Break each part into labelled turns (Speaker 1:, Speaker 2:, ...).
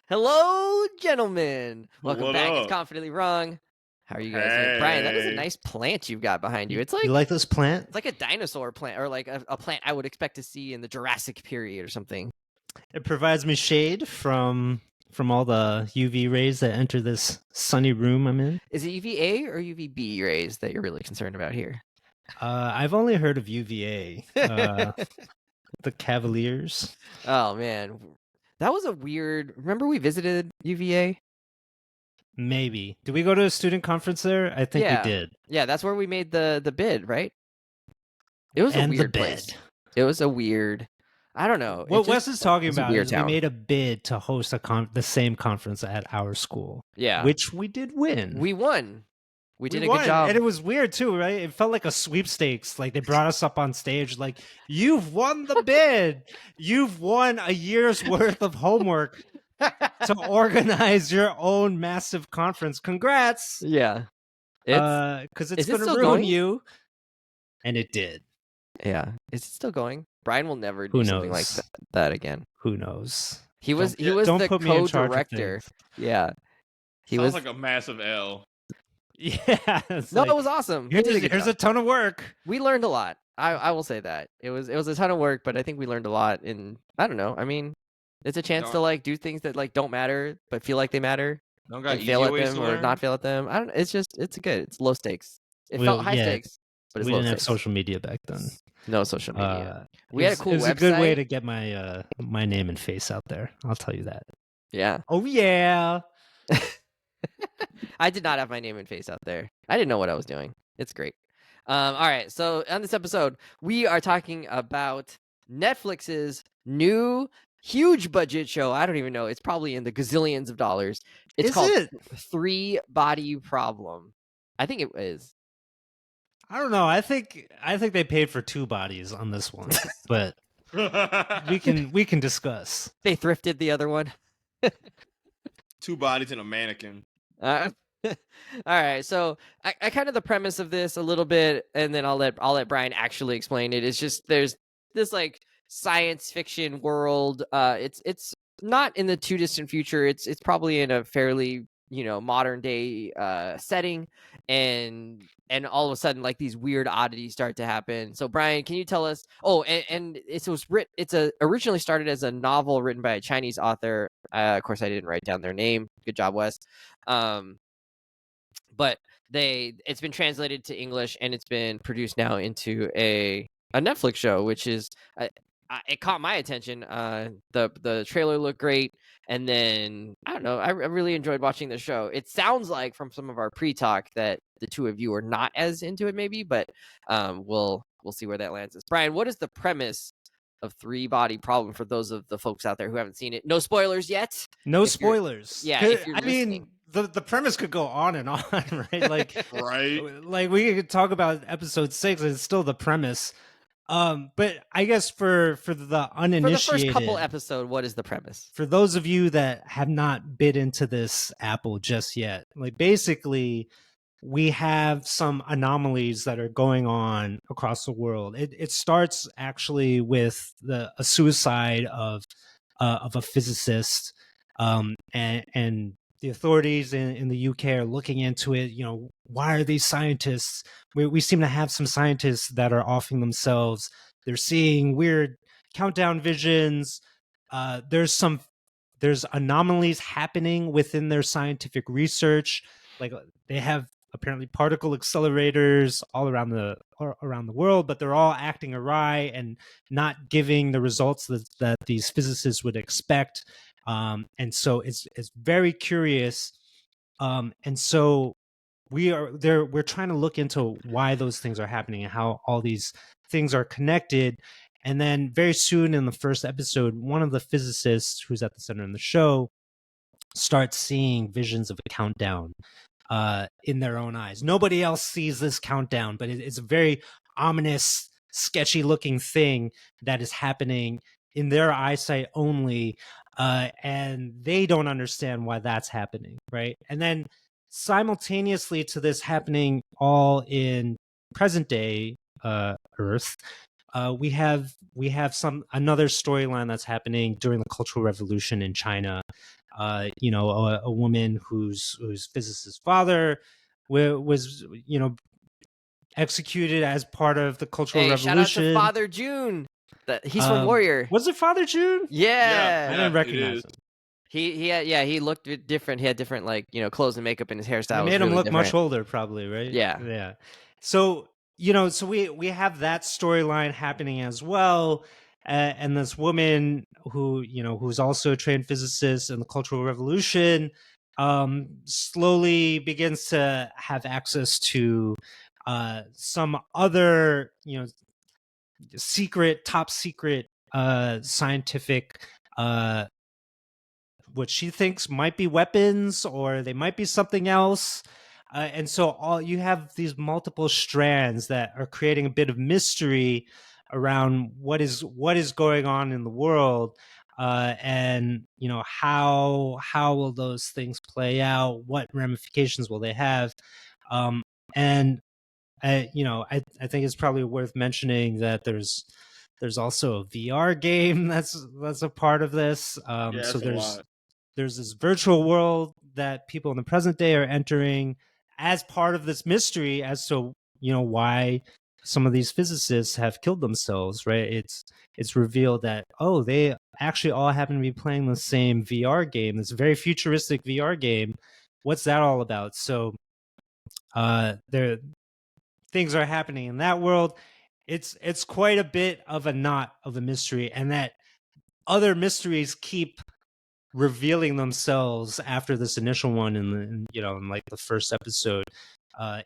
Speaker 1: Hello, gentlemen. Welcome
Speaker 2: What
Speaker 1: back. It's
Speaker 2: up?
Speaker 1: Confidently Wrong. How are you guys doing? Brian, that is a
Speaker 2: Hey.
Speaker 1: nice plant you've got behind you. It's
Speaker 3: You like this plant?
Speaker 1: like a dinosaur plant, or like a plant I would expect to see in the Jurassic period or something.
Speaker 3: It provides me shade from all the UV rays that enter this sunny room I'm in.
Speaker 1: Is it UVA or UVB rays that you're really concerned about here?
Speaker 3: I've only heard of UVA. The Cavaliers.
Speaker 1: Oh man, that was a weird. Remember we visited UVA?
Speaker 3: Maybe. Did we go to a student conference there? I think we did.
Speaker 1: Yeah, that's where we made the bid, right? It was
Speaker 3: And
Speaker 1: a weird
Speaker 3: the
Speaker 1: place.
Speaker 3: bid.
Speaker 1: It was a weird. I don't know.
Speaker 3: What Wes is talking
Speaker 1: it's a
Speaker 3: about
Speaker 1: weird
Speaker 3: is
Speaker 1: town.
Speaker 3: we made a bid to host the same conference at our school.
Speaker 1: Yeah.
Speaker 3: Which we did win.
Speaker 1: We won. We did a
Speaker 3: won,
Speaker 1: good job.
Speaker 3: and it was weird too, right? It felt like a sweepstakes. Like they brought us up on stage, like, you've won the bid. You've won a year's worth of homework to organize your own massive conference. Congrats.
Speaker 1: Yeah.
Speaker 3: Because it's going to ruin
Speaker 1: going?
Speaker 3: you. And it did.
Speaker 1: Yeah. Is it still going? Brian will never do something like that again.
Speaker 3: Who knows?
Speaker 1: He was the co-director. Yeah.
Speaker 2: Sounds like a massive L.
Speaker 3: Yeah.
Speaker 1: It was awesome.
Speaker 3: Here's a ton of work.
Speaker 1: We learned a lot. I will say that. It was a ton of work, but I think we learned a lot. And I don't know. I mean, it's a chance to like do things that like don't matter but feel like they matter.
Speaker 2: Don't got
Speaker 1: fail at them or not fail at them. I don't. It's good. It's low stakes. It felt high stakes, but it's
Speaker 3: we
Speaker 1: low
Speaker 3: didn't
Speaker 1: stakes.
Speaker 3: have social media back then.
Speaker 1: No social media. We had a cool website.
Speaker 3: It was a good way to get my name and face out there. I'll tell you that.
Speaker 1: Yeah.
Speaker 3: Oh yeah.
Speaker 1: I did not have my name and face out there. I didn't know what I was doing. It's great. All right. So on this episode, we are talking about Netflix's new huge budget show. I don't even know. It's probably in the gazillions of dollars. It's called Three Body Problem. I think it is.
Speaker 3: I don't know. I think they paid for two bodies on this one, but we can discuss.
Speaker 1: They thrifted the other one.
Speaker 2: Two bodies and a mannequin.
Speaker 1: All right, so I kind of the premise of this a little bit, and then I'll let Brian actually explain it. It's just there's this like science fiction world. It's not in the too distant future. It's probably in a fairly modern day setting, and all of a sudden like these weird oddities start to happen. So Brian, can you tell us? Oh, and it's originally started as a novel written by a Chinese author. Of course, I didn't write down their name. Good job, Wes. But it's been translated to English and it's been produced now into a Netflix show, which is it caught my attention. The trailer looked great, and then I don't know. I really enjoyed watching the show. It sounds like from some of our pre-talk that the two of you are not as into it, maybe, but we'll see where that lands us. Brian, what is the premise of Three Body Problem for those of the folks out there who haven't seen it? No spoilers yet.
Speaker 3: No spoilers.
Speaker 1: Yeah, if you're
Speaker 3: mean, the premise could go on and on, right? Like,
Speaker 2: right?
Speaker 3: Like we could talk about episode 6, and it's still the premise. But I guess for the uninitiated,
Speaker 1: for the first couple episodes, what is the premise?
Speaker 3: For those of you that have not bit into this apple just yet, like basically, we have some anomalies that are going on across the world. It starts actually with a suicide of a physicist, and the authorities in the UK are looking into it. Why are these scientists? We seem to have some scientists that are offing themselves. They're seeing weird countdown visions. There's anomalies happening within their scientific research. Like they have apparently particle accelerators all around the world, but they're all acting awry and not giving the results that these physicists would expect. And so it's very curious. And so we're trying to look into why those things are happening and how all these things are connected. And then very soon in the first episode, one of the physicists who's at the center of the show starts seeing visions of a countdown in their own eyes. Nobody else sees this countdown, but it's a very ominous, sketchy looking thing that is happening in their eyesight only. And they don't understand why that's happening, right? And then simultaneously to this happening all in present day Earth, we have another storyline that's happening during the Cultural Revolution in China. A woman whose physicist father was executed as part of the Cultural
Speaker 1: Hey, shout out to
Speaker 3: Revolution.
Speaker 1: Father June. He's from Warrior.
Speaker 3: Was it Father June?
Speaker 1: Yeah.
Speaker 3: I didn't recognize him.
Speaker 1: He looked different. He had different clothes and makeup, and his hairstyle.
Speaker 3: They made him
Speaker 1: really
Speaker 3: look
Speaker 1: different.
Speaker 3: much older, probably, right?
Speaker 1: Yeah.
Speaker 3: So we have that storyline happening as well, and this woman who's also a trained physicist in the Cultural Revolution, slowly begins to have access to some other top secret scientific what she thinks might be weapons, or they might be something else. And so you have these multiple strands that are creating a bit of mystery around what is going on in the world, and how will those things play out? What ramifications will they have? And I think it's probably worth mentioning that there's also a VR game that's a part of this. So there's this virtual world that people in the present day are entering as part of this mystery as to why some of these physicists have killed themselves, right? It's revealed that they actually all happen to be playing the same VR game, this very futuristic VR game. What's that all about? So there things are happening in that world. It's quite a bit of a knot of a mystery, and that other mysteries keep revealing themselves after this initial one in like the first episode,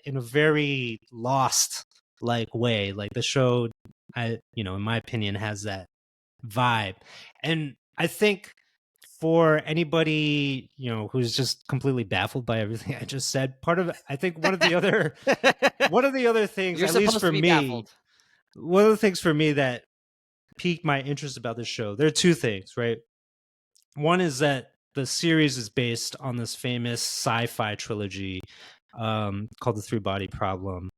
Speaker 3: in a very Lost like way. Like the show, in my opinion, has that vibe. And I think for anybody who's just completely baffled by everything I just said, I think one of the other things,
Speaker 1: You're
Speaker 3: at least
Speaker 1: supposed
Speaker 3: for
Speaker 1: to be
Speaker 3: me,
Speaker 1: baffled.
Speaker 3: one of the things for me that piqued my interest about this show, there are two things, right? One is that the series is based on this famous sci-fi trilogy called The Three-Body Problem.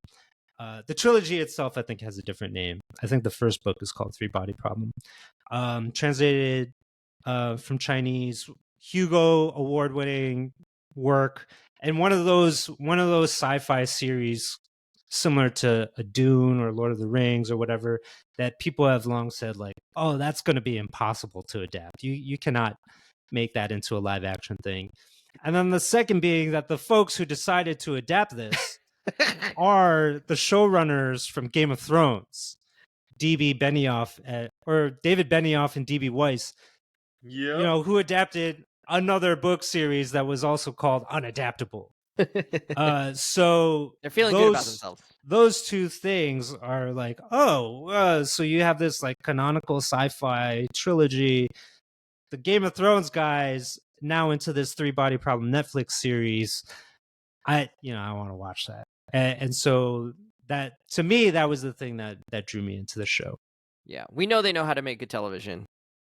Speaker 3: The trilogy itself, I think, has a different name. I think the first book is called Three-Body Problem. Translated from Chinese, Hugo award-winning work, and one of those sci-fi series similar to a Dune or Lord of the Rings or whatever, that people have long said, like, oh, that's going to be impossible to adapt. You cannot make that into a live action thing. And then the second being that the folks who decided to adapt this are the showrunners from Game of Thrones, David Benioff and D.B. Weiss, who adapted another book series that was also called Unadaptable. So
Speaker 1: they're feeling good about themselves.
Speaker 3: Those two things are like, so you have this like canonical sci-fi trilogy. The Game of Thrones guys now into this Three-Body Problem Netflix series. I want to watch that, and so that, to me, that was the thing that drew me into the show.
Speaker 1: Yeah, we know they know how to make good television.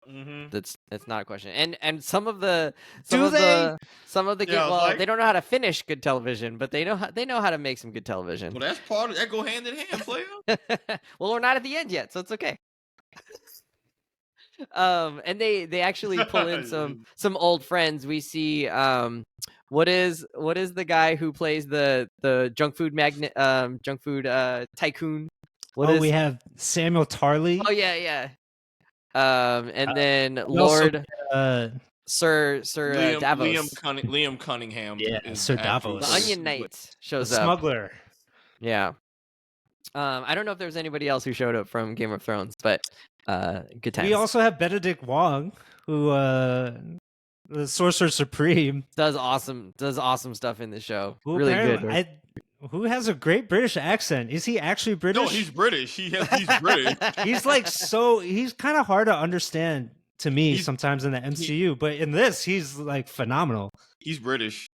Speaker 2: Mm-hmm.
Speaker 1: That's not a question. And some of the
Speaker 3: they
Speaker 1: they don't know how to finish good television, but they know how to make some good television.
Speaker 2: Well, that's part of that. Go hand in hand, player.
Speaker 1: Well, we're not at the end yet, so it's okay. And they actually pull in some old friends. We see what is the guy who plays the junk food tycoon?
Speaker 3: We have Samuel Tarly.
Speaker 1: Oh yeah. And then Lord Sir
Speaker 2: Liam Cunningham.
Speaker 3: Yeah, Sir Davos.
Speaker 1: The Onion Knight shows
Speaker 3: the
Speaker 1: up.
Speaker 3: Smuggler.
Speaker 1: Yeah. I don't know if there's anybody else who showed up from Game of Thrones, but good times.
Speaker 3: We also have Benedict Wong, who the Sorcerer Supreme,
Speaker 1: does awesome stuff in the show.
Speaker 3: Who
Speaker 1: really good.
Speaker 3: Who has a great British accent? Is he actually British?
Speaker 2: No, he's British. He's British.
Speaker 3: He's like he's kind of hard to understand to me sometimes in the MCU, but in this, he's like phenomenal.
Speaker 2: He's British.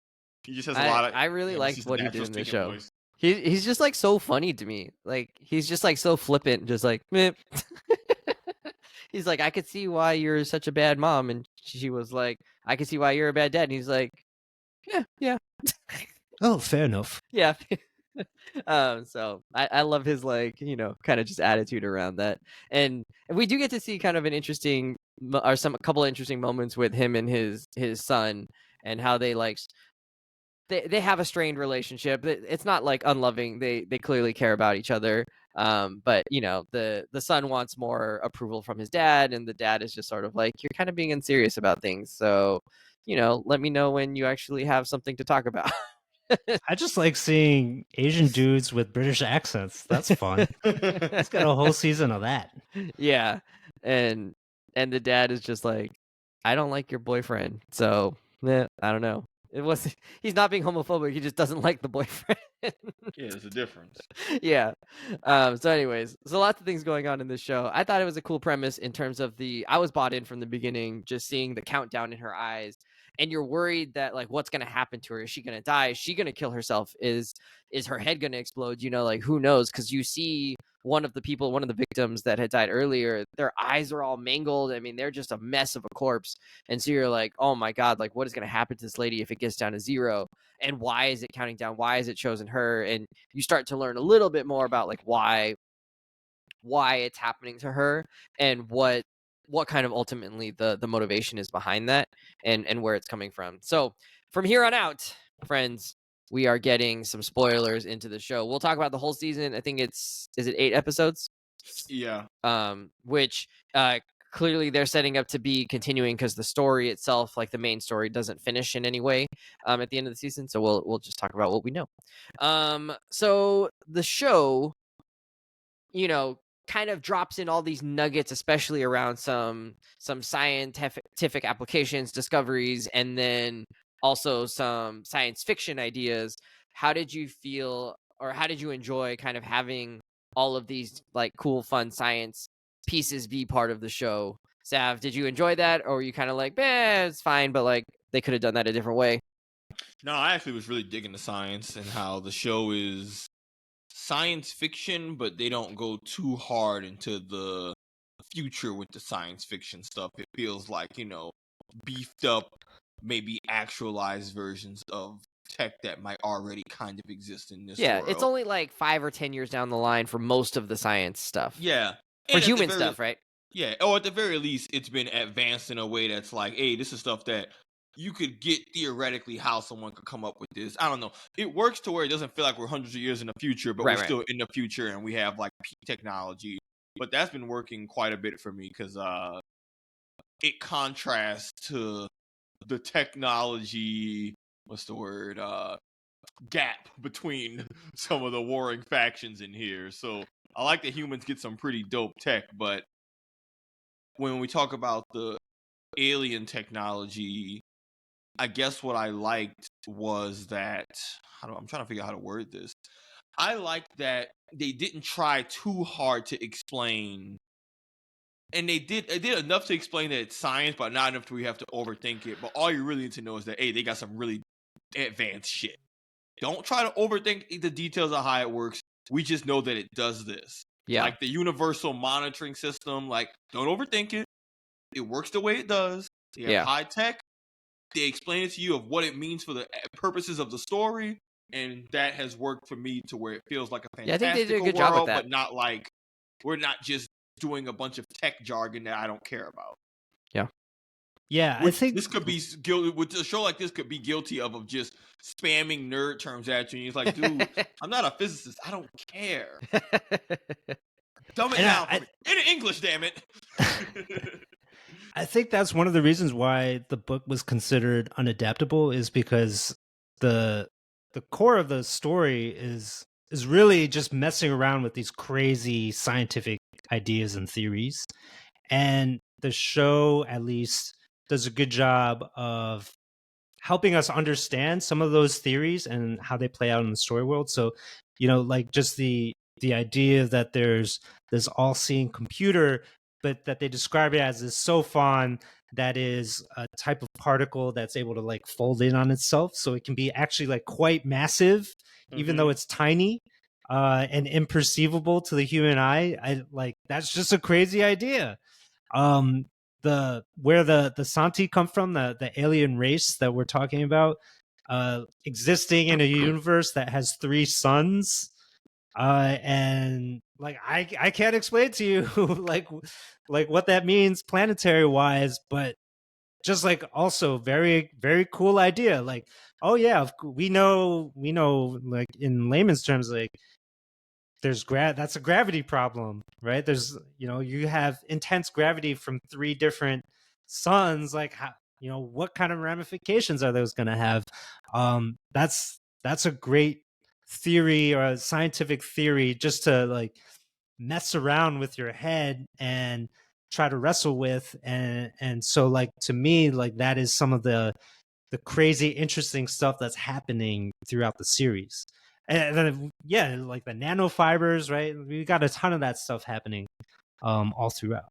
Speaker 2: He just has a lot of.
Speaker 1: I really liked what he did in the show. Voice. He's just like so funny to me. Like he's just like so flippant, just like meh. He's like, I could see why you're such a bad mom, and she was like, I could see why you're a bad dad, and he's like, yeah.
Speaker 3: Oh, fair enough.
Speaker 1: Yeah. So I love his like, kind of just attitude around that. And we do get to see kind of an interesting or a couple of interesting moments with him and his son, and how they like they have a strained relationship. It's not like unloving. They clearly care about each other. But the son wants more approval from his dad, and the dad is just sort of like, you're kind of being unserious about things. So, let me know when you actually have something to talk about.
Speaker 3: I just like seeing Asian dudes with British accents. That's fun. Let's get a whole season of that.
Speaker 1: Yeah. And the dad is just like, I don't like your boyfriend. So, I don't know. He's not being homophobic, he just doesn't like the boyfriend.
Speaker 2: Yeah, there's a difference.
Speaker 1: Yeah. So anyways, lots of things going on in this show. I thought it was a cool premise in terms of I was bought in from the beginning, just seeing the countdown in her eyes. And you're worried that like, what's going to happen to her? Is she going to die? Is she going to kill herself? Is her head going to explode? Like, who knows? Because you see one of the victims that had died earlier, their eyes are all mangled. I mean, they're just a mess of a corpse. And so you're like, oh my God, like what is going to happen to this lady if it gets down to 0? And why is it counting down? Why is it chosen her? And you start to learn a little bit more about like why it's happening to her, and what kind of ultimately the motivation is behind that, and where it's coming from. So from here on out, friends, we are getting some spoilers into the show. We'll talk about the whole season. I think is it 8 episodes?
Speaker 2: Yeah.
Speaker 1: Which clearly they're setting up to be continuing, because the story itself, like the main story, doesn't finish in any way at the end of the season. So we'll just talk about what we know. So the show, kind of drops in all these nuggets, especially around some scientific applications, discoveries, and then also some science fiction ideas. How did you feel, or how did you enjoy kind of having all of these like cool, fun science pieces be part of the show? Sav, did you enjoy that, or were you kind of like, it's fine, but like they could have done that a different way?
Speaker 2: No, I actually was really digging the science and how the show is science fiction, but they don't go too hard into the future with the science fiction stuff. It feels like, beefed up, maybe actualized versions of tech that might already kind of exist in this world.
Speaker 1: It's only like 5 or 10 years down the line for most of the science stuff.
Speaker 2: Yeah.
Speaker 1: For human stuff, right?
Speaker 2: Yeah. Or at the very least, it's been advanced in a way that's like, hey, this is stuff that you could get theoretically how someone could come up with this. I don't know. It works to where it doesn't feel like we're hundreds of years in the future, but we're still in the future and we have like peak technology. But that's been working quite a bit for me, because it contrasts to the technology, what's the word, gap between some of the warring factions in here. So I like that humans get some pretty dope tech, but when we talk about the alien technology, I guess what I liked was that, I'm trying to figure out how to word this. I liked that they didn't try too hard to explain, and they did enough to explain that it's science, but not enough to where you have to overthink it. But all you really need to know is that, hey, they got some really advanced shit. Don't try to overthink the details of how it works. We just know that it does this.
Speaker 1: Yeah.
Speaker 2: Like the universal monitoring system, like, don't overthink it. It works the way it does. They have high tech. They explain it to you of what it means for the purposes of the story, and that has worked for me to where it feels like a fantastical
Speaker 1: I think they did a good
Speaker 2: world,
Speaker 1: job with that.
Speaker 2: but not like we're not just doing a bunch of tech jargon that I don't care about.
Speaker 3: Yeah,
Speaker 2: I
Speaker 3: think
Speaker 2: this could be guilty with a show like this. Could be guilty of just spamming nerd terms at you. And he's like, dude, I'm not a physicist. I don't care. Dumb it down for me. In English, damn it.
Speaker 3: I think that's one of the reasons why the book was considered unadaptable, is because the core of the story is really just messing around with these crazy scientific ideas and theories. And the show, at least, does a good job of helping us understand some of those theories and how they play out in the story world. So, like just the idea that there's this all-seeing computer, but that they describe it as this Savon that is a type of particle that's able to like fold in on itself. So it can be actually like quite massive, even though it's tiny and imperceivable to the human eye. I like, that's just a crazy idea. Where the Santi come from, the alien race that we're talking about, existing in a universe that has 3 suns. And like I can't explain to you like what that means planetary wise, but just like also very very cool idea. Like, oh yeah, we know like in layman's terms, like there's that's a gravity problem, right? There's, you have intense gravity from 3 different suns. Like, how, what kind of ramifications are those going to have? That's a great theory, or a scientific theory, just to like mess around with your head and try to wrestle with. And so like, to me, like that is some of the crazy interesting stuff that's happening throughout the series. And then yeah, like the nanofibers, right? We got a ton of that stuff happening all throughout.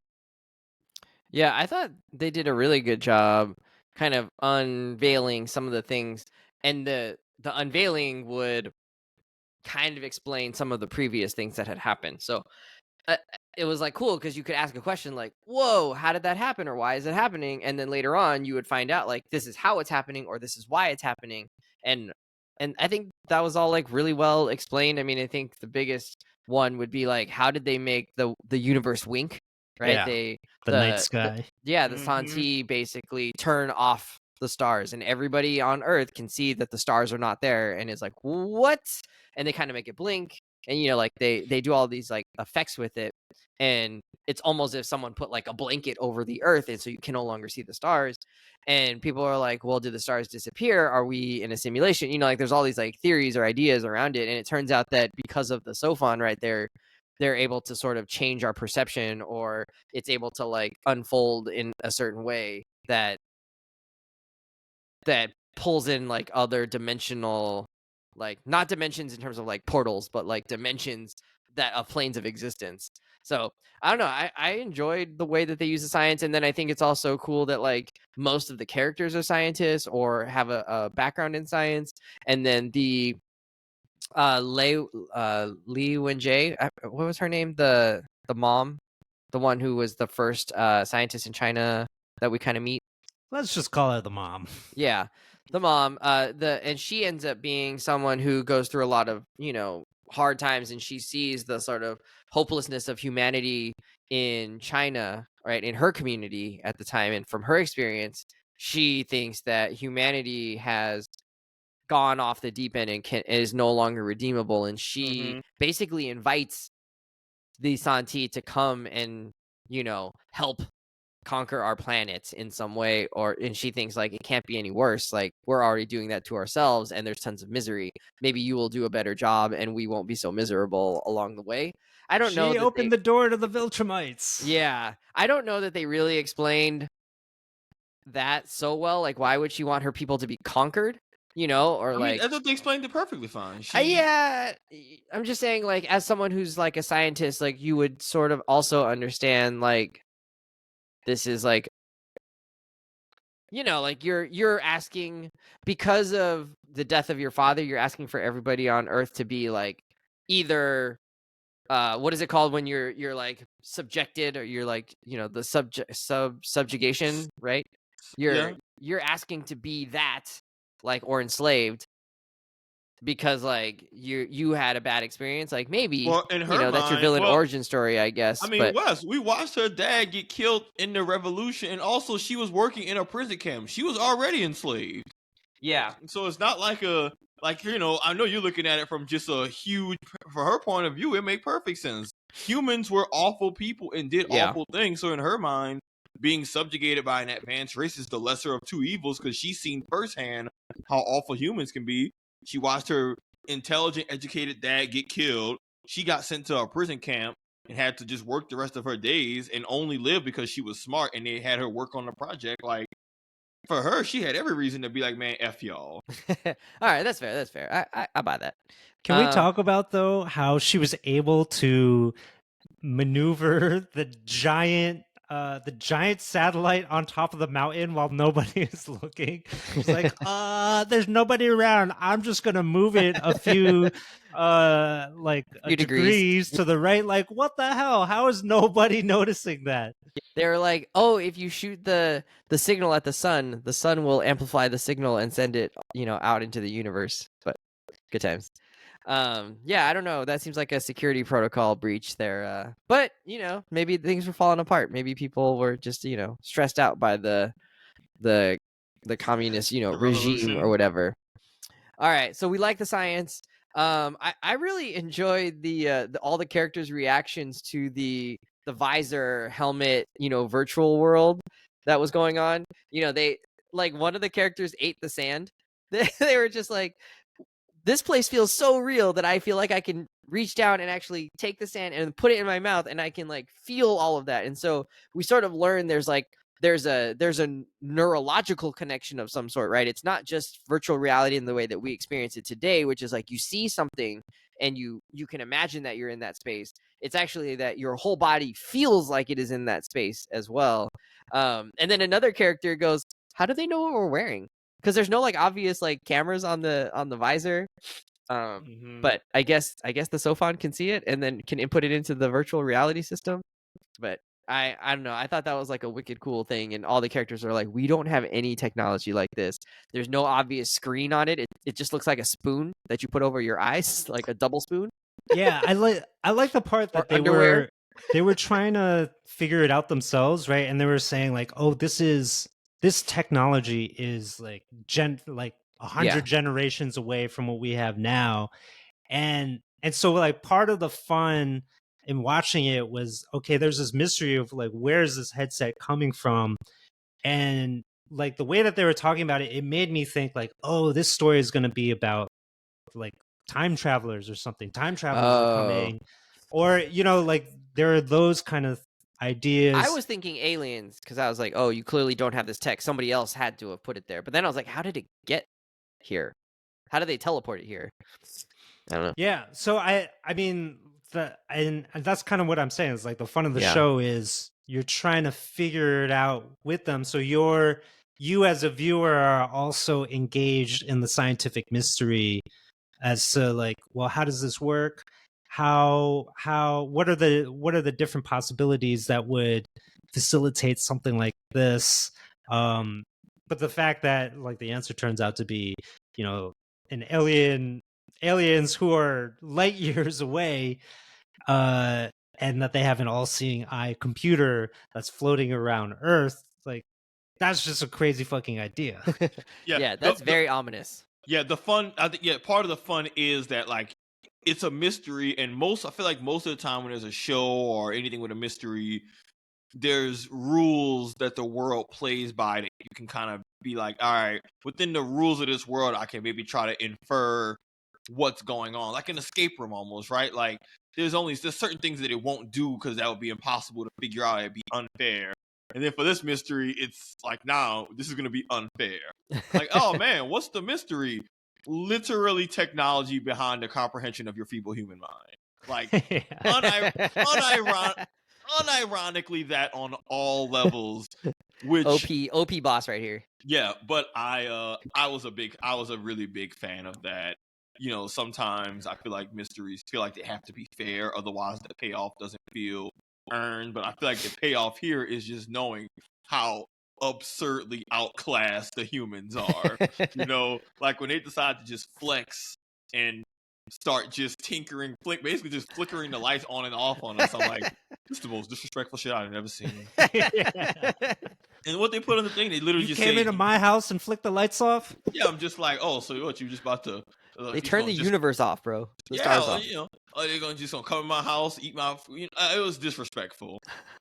Speaker 1: Yeah, I thought they did a really good job kind of unveiling some of the things, and the unveiling would kind of explain some of the previous things that had happened. So uh, it was like cool because you could ask a question like, "Whoa, how did that happen?" or "Why is it happening?" And then later on, you would find out like this is how it's happening, or this is why it's happening. And I think that was all like really well explained. I mean, I think the biggest one would be like, how did they make the universe wink? Right?
Speaker 3: Yeah, the night
Speaker 1: The
Speaker 3: sky.
Speaker 1: yeah, the
Speaker 2: Mhm.
Speaker 1: Santi basically turn off the stars, and everybody on Earth can see that the stars are not there, and it's like, what? And they kind of make it blink, and like they do all these like effects with it, and it's almost as if someone put like a blanket over the Earth, and so you can no longer see the stars. And people are like, well, did the stars disappear? Are we in a simulation? Like there's all these like theories or ideas around it, and it turns out that because of the Savon, right, they're able to sort of change our perception, or it's able to like unfold in a certain way that pulls in like other dimensional, like not dimensions in terms of like portals, but like dimensions that of planes of existence. So I don't know. I enjoyed the way that they use the science, and then I think it's also cool that like most of the characters are scientists or have a background in science, and then the Lei Li Wenjie, what was her name? The mom, the one who was the first scientist in China that we kind of meet.
Speaker 3: Let's just call her the mom.
Speaker 1: Yeah, the mom. And she ends up being someone who goes through a lot of hard times, and she sees the sort of hopelessness of humanity in China, right, in her community at the time, and from her experience, she thinks that humanity has gone off the deep end and is no longer redeemable, and she
Speaker 2: Mhm.
Speaker 1: basically invites the Santi to come and help conquer our planet in some way, and she thinks like it can't be any worse, like we're already doing that to ourselves and there's tons of misery. Maybe you will do a better job and we won't be so miserable along the way. I don't know
Speaker 3: She
Speaker 1: that they
Speaker 3: opened the door to the Viltrumites.
Speaker 1: Yeah, I don't know that they really explained that so well. Like, why would she want her people to be conquered, or
Speaker 2: I mean,
Speaker 1: like
Speaker 2: I thought they explained it perfectly fine.
Speaker 1: yeah, I'm just saying, like, as someone who's like a scientist, like, you would sort of also understand, like, this is like, like you're asking because of the death of your father, you're asking for everybody on Earth to be like either what is it called when you're like subjected, or you're like the subjugation, right? You're
Speaker 2: Yeah.
Speaker 1: you're asking to be that, like, or enslaved, because like you had a bad experience, like maybe
Speaker 2: Well, in her
Speaker 1: that's your
Speaker 2: mind,
Speaker 1: villain
Speaker 2: well,
Speaker 1: origin story, I
Speaker 2: I
Speaker 1: guess.
Speaker 2: mean,
Speaker 1: But
Speaker 2: Wes, we watched her dad get killed in the revolution, and also she was working in a prison camp. She was already enslaved.
Speaker 1: yeah,
Speaker 2: So it's not like I know you're looking at it from just a huge, for her point of view, it made perfect sense. Humans were awful people and did
Speaker 1: yeah,
Speaker 2: awful things. So in her mind, being subjugated by an advanced race is the lesser of two evils, because she's seen firsthand how awful humans can be. She watched her intelligent, educated dad get killed. She got sent to a prison camp and had to just work the rest of her days and only live because she was smart and they had her work on the project. Like, for her, she had every reason to be like, man, F y'all.
Speaker 1: all right, that's fair, that's fair. I buy that.
Speaker 3: Can we talk about though how she was able to maneuver the giant satellite on top of the mountain while nobody is looking? She's like, there's nobody around. I'm just gonna move it a few
Speaker 1: Few degrees.
Speaker 3: degrees to the right. Like, what the hell? How is nobody noticing that?
Speaker 1: They were like, "Oh, if you shoot the signal at the sun will amplify the signal and send it, out into the universe." But good times. Yeah, I don't know. That seems like a security protocol breach there. But maybe things were falling apart. Maybe people were just stressed out by the the communist
Speaker 2: The
Speaker 1: regime or
Speaker 2: revolution.
Speaker 1: whatever. All right, so we like the science. I really enjoyed the all the characters' reactions to the visor helmet, virtual world that was going on. They like one of the characters ate the sand. They were just like, this place feels so real that I feel like I can reach down and actually take the sand and put it in my mouth, and I can like feel all of that. And so we sort of learn there's a neurological connection of some sort, right? It's not just virtual reality in the way that we experience it today, which is like you see something and you can imagine that you're in that space. It's actually that your whole body feels like it is in that space as well. And then another character goes, how do they know what we're wearing? Because there's no like obvious like cameras on the visor. But I guess the Savon can see it and then can input it into the virtual reality system. But I don't know. I thought that was like a wicked cool thing, and all the characters are like, we don't have any technology like this. There's no obvious screen on it. It just looks like a spoon that you put over your eyes, like a double spoon.
Speaker 3: Yeah, I like the part
Speaker 1: Or
Speaker 3: that
Speaker 1: underwear.
Speaker 3: they were trying to figure it out themselves, right? And they were saying like, "Oh, this technology is like a
Speaker 1: Yeah.
Speaker 3: 100 generations away from what we have now." And so like part of the fun in watching it was, okay, there's this mystery of like, where is this headset coming from? And like the way that they were talking about it, it made me think like, oh, this story is going to be about like time travelers or something. Time travelers are
Speaker 1: Oh.
Speaker 3: coming, or like there are those kind of
Speaker 1: I
Speaker 3: ideas.
Speaker 1: was thinking aliens because I was like, oh, you clearly don't have this tech. Somebody else had to have put it there. But then I was like, how did it get here? How did they teleport it here? I don't know.
Speaker 3: Yeah, so I mean, and that's kind of what I'm saying. Is like the fun of the
Speaker 1: Yeah.
Speaker 3: show is you're trying to figure it out with them. So you as a viewer are also engaged in the scientific mystery as to like, well, how does this work? How what are the different possibilities that would facilitate something like this? But the fact that like the answer turns out to be, an aliens who are light years away, uh and that they have an all-seeing eye computer that's floating around Earth, like that's just a crazy fucking idea.
Speaker 1: Yeah, that's very ominous.
Speaker 2: Yeah, the fun. I think. Yeah, part of the fun is that like it's a mystery, and I feel like most of the time when there's a show or anything with a mystery, there's rules that the world plays by that you can kind of be like, all right, within the rules of this world, I can maybe try to infer what's going on, like an escape room almost, right? Like there's certain things that it won't do because that would be impossible to figure out. It'd be unfair. And then for this mystery, it's like, now this is going to be unfair. Like, oh man, what's the mystery? Literally technology behind the comprehension of your feeble human mind. Like, unironically, that on all levels. Which
Speaker 1: OP boss right here.
Speaker 2: Yeah, but I was a really big fan of that. Sometimes I feel like mysteries feel like they have to be fair, otherwise the payoff doesn't feel earned. But I feel like the payoff here is just knowing how absurdly outclassed the humans are. Like when they decide to just flex and start just tinkering, basically just flickering the lights on and off on us. I'm like, this is the most disrespectful shit I've ever seen. And what they put on the thing, they literally just
Speaker 3: came
Speaker 2: say,
Speaker 3: into my house and flicked the lights off.
Speaker 2: Yeah, I'm just like, oh, so what? You just about to?
Speaker 1: They turn the universe off, bro. The stars off.
Speaker 2: They're gonna come in my house, eat my food. It was disrespectful.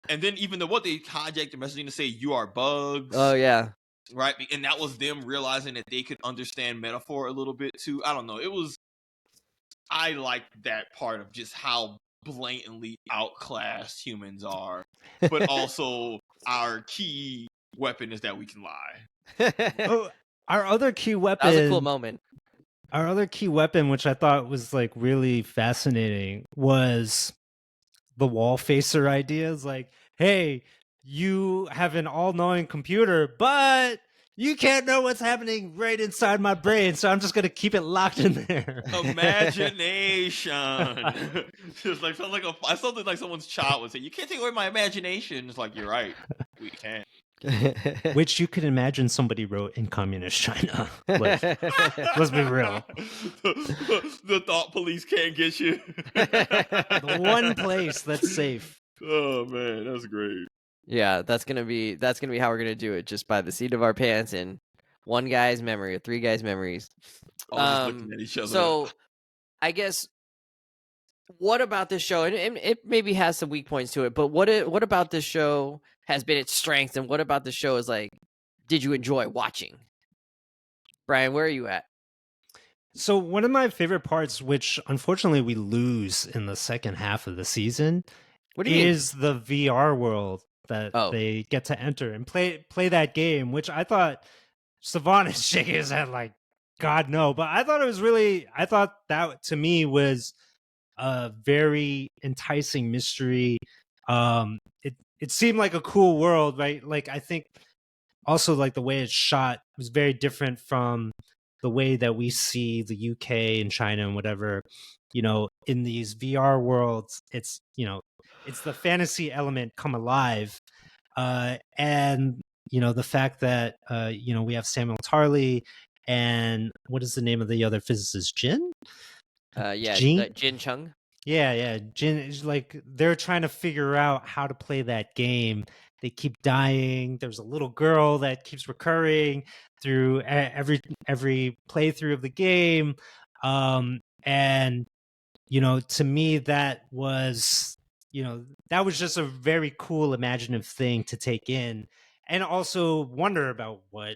Speaker 2: And then even what they hijacked the messaging to say, you are bugs.
Speaker 1: Oh yeah.
Speaker 2: Right, and that was them realizing that they could understand metaphor a little bit too. I don't know. I like that part of just how blatantly outclassed humans are, but also our key weapon is that we can lie.
Speaker 3: Oh, our other key weapon.
Speaker 1: That was a cool moment.
Speaker 3: Our other key weapon, which I thought was like really fascinating, was the wall facer ideas. Like, hey, you have an all-knowing computer, but You can't know what's happening right inside my brain, so I'm just gonna keep it locked in there.
Speaker 2: Imagination. Just like something like someone's child would say. You can't take away my imagination. It's like, you're right. We can't.
Speaker 3: Which you could imagine somebody wrote in communist China. Let's be real.
Speaker 2: The thought police can't get you.
Speaker 3: The one place that's safe.
Speaker 2: Oh man, that's great.
Speaker 1: Yeah, that's gonna be how we're gonna do it, just by the seat of our pants and one guy's memory or three guys' memories.
Speaker 2: All just looking at each other.
Speaker 1: So I guess what about this show? And it maybe has some weak points to it, but what about this show has been its strength, and what about the show is like, did you enjoy watching? Brian, where are you at?
Speaker 3: So one of my favorite parts, which unfortunately we lose in the second half of the season,
Speaker 1: What do you mean?
Speaker 3: is the VR world that they get to enter and play that game, which I thought Savon is shaking his head like, God no. But I thought that to me was a very enticing mystery. It seemed like a cool world, right? Like, I think also like the way it's shot was very different from the way that we see the UK and China and whatever, in these VR worlds. It's, it's the fantasy element come alive. And, the fact that, we have Samuel Tarly and what is the name of the other physicist? Jin Chung. Yeah. Jin is like, they're trying to figure out how to play that game. They keep dying. There's a little girl that keeps recurring through every playthrough of the game. And, to me, that was just a very cool imaginative thing to take in. And also wonder about what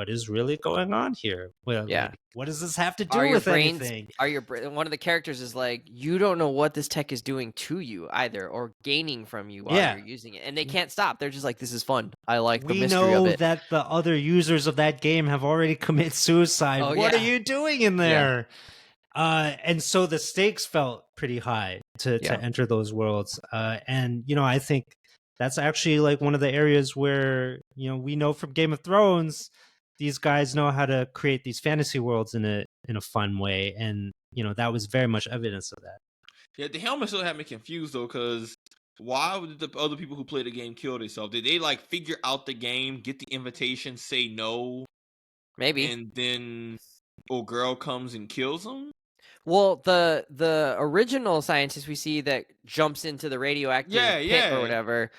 Speaker 3: is really going on here. Well,
Speaker 1: yeah.
Speaker 3: Like, what does this have to do with anything?
Speaker 1: One of the characters is like, you don't know what this tech is doing to you either, or gaining from you while you're using it, and they can't stop. They're just like, this is fun. I like the mystery of it.
Speaker 3: We know that the other users of that game have already committed suicide. What are you doing in there? And so the stakes felt pretty high to enter those worlds. And I think that's actually like one of the areas where, we know from Game of Thrones, these guys know how to create these fantasy worlds in a fun way. And, that was very much evidence of that.
Speaker 2: Yeah, the helmet still had me confused though, because why would the other people who played the game kill themselves? Did they like figure out the game, get the invitation, say no?
Speaker 1: Maybe.
Speaker 2: And then old girl comes and kills them?
Speaker 1: Well, the original scientist we see that jumps into the radioactive pit or whatever,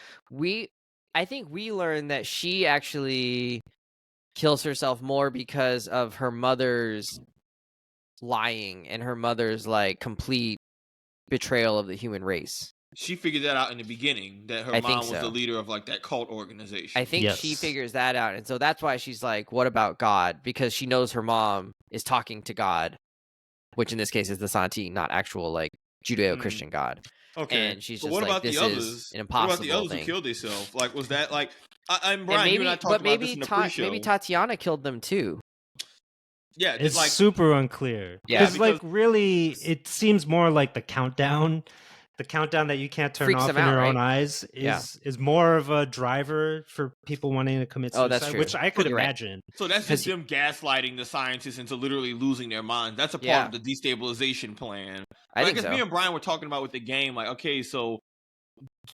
Speaker 1: I think we learned that she actually kills herself more because of her mother's lying and her mother's like complete betrayal of the human race.
Speaker 2: She figured that out in the beginning, that her mom was the leader of like that cult organization.
Speaker 1: I think she figures that out, and so that's why she's like, what about God? Because she knows her mom is talking to God, which in this case is the Santi, not actual like Judeo-Christian God.
Speaker 2: Okay.
Speaker 1: And she's just like, this is an impossible
Speaker 2: What about the others
Speaker 1: thing.
Speaker 2: who killed themselves? Like, was that like, I'm Brian, you and I talked about this in the pre-show.
Speaker 1: Maybe Tatiana killed them too.
Speaker 2: Yeah,
Speaker 3: it's
Speaker 2: like,
Speaker 3: super unclear.
Speaker 1: Yeah,
Speaker 3: because like really, it seems more like the countdown that you can't turn off in your own eyes is more of a driver for people wanting to commit suicide,
Speaker 1: that's true.
Speaker 3: Which I could imagine.
Speaker 2: Right. So that's just them gaslighting the scientists into literally losing their minds. That's a part of the destabilization plan. I guess me and Brian were talking about with the game, like, okay, so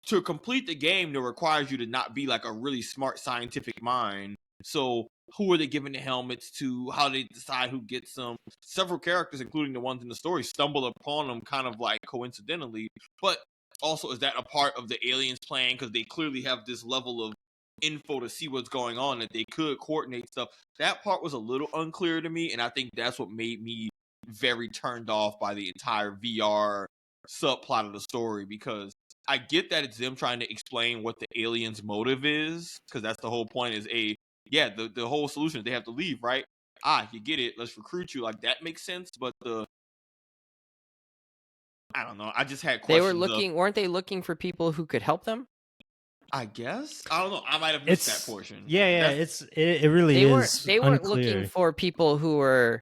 Speaker 2: to complete the game, it requires you to not be like a really smart scientific mind. So who are they giving the helmets to? How do they decide who gets them? Several characters, including the ones in the story, stumble upon them kind of like coincidentally. But also, is that a part of the aliens' plan? Because they clearly have this level of info to see what's going on, that they could coordinate stuff. That part was a little unclear to me, and I think that's what made me very turned off by the entire VR subplot of the story, because I get that it's them trying to explain what the aliens' motive is, because that's the whole point is the whole solution is they have to leave, right? You get it. Let's recruit you. Like, that makes sense. But I don't know. I just had questions.
Speaker 1: Weren't they looking for people who could help them?
Speaker 2: I guess. I don't know. I might have missed that portion.
Speaker 3: Yeah. It really is.
Speaker 1: They weren't looking for people who were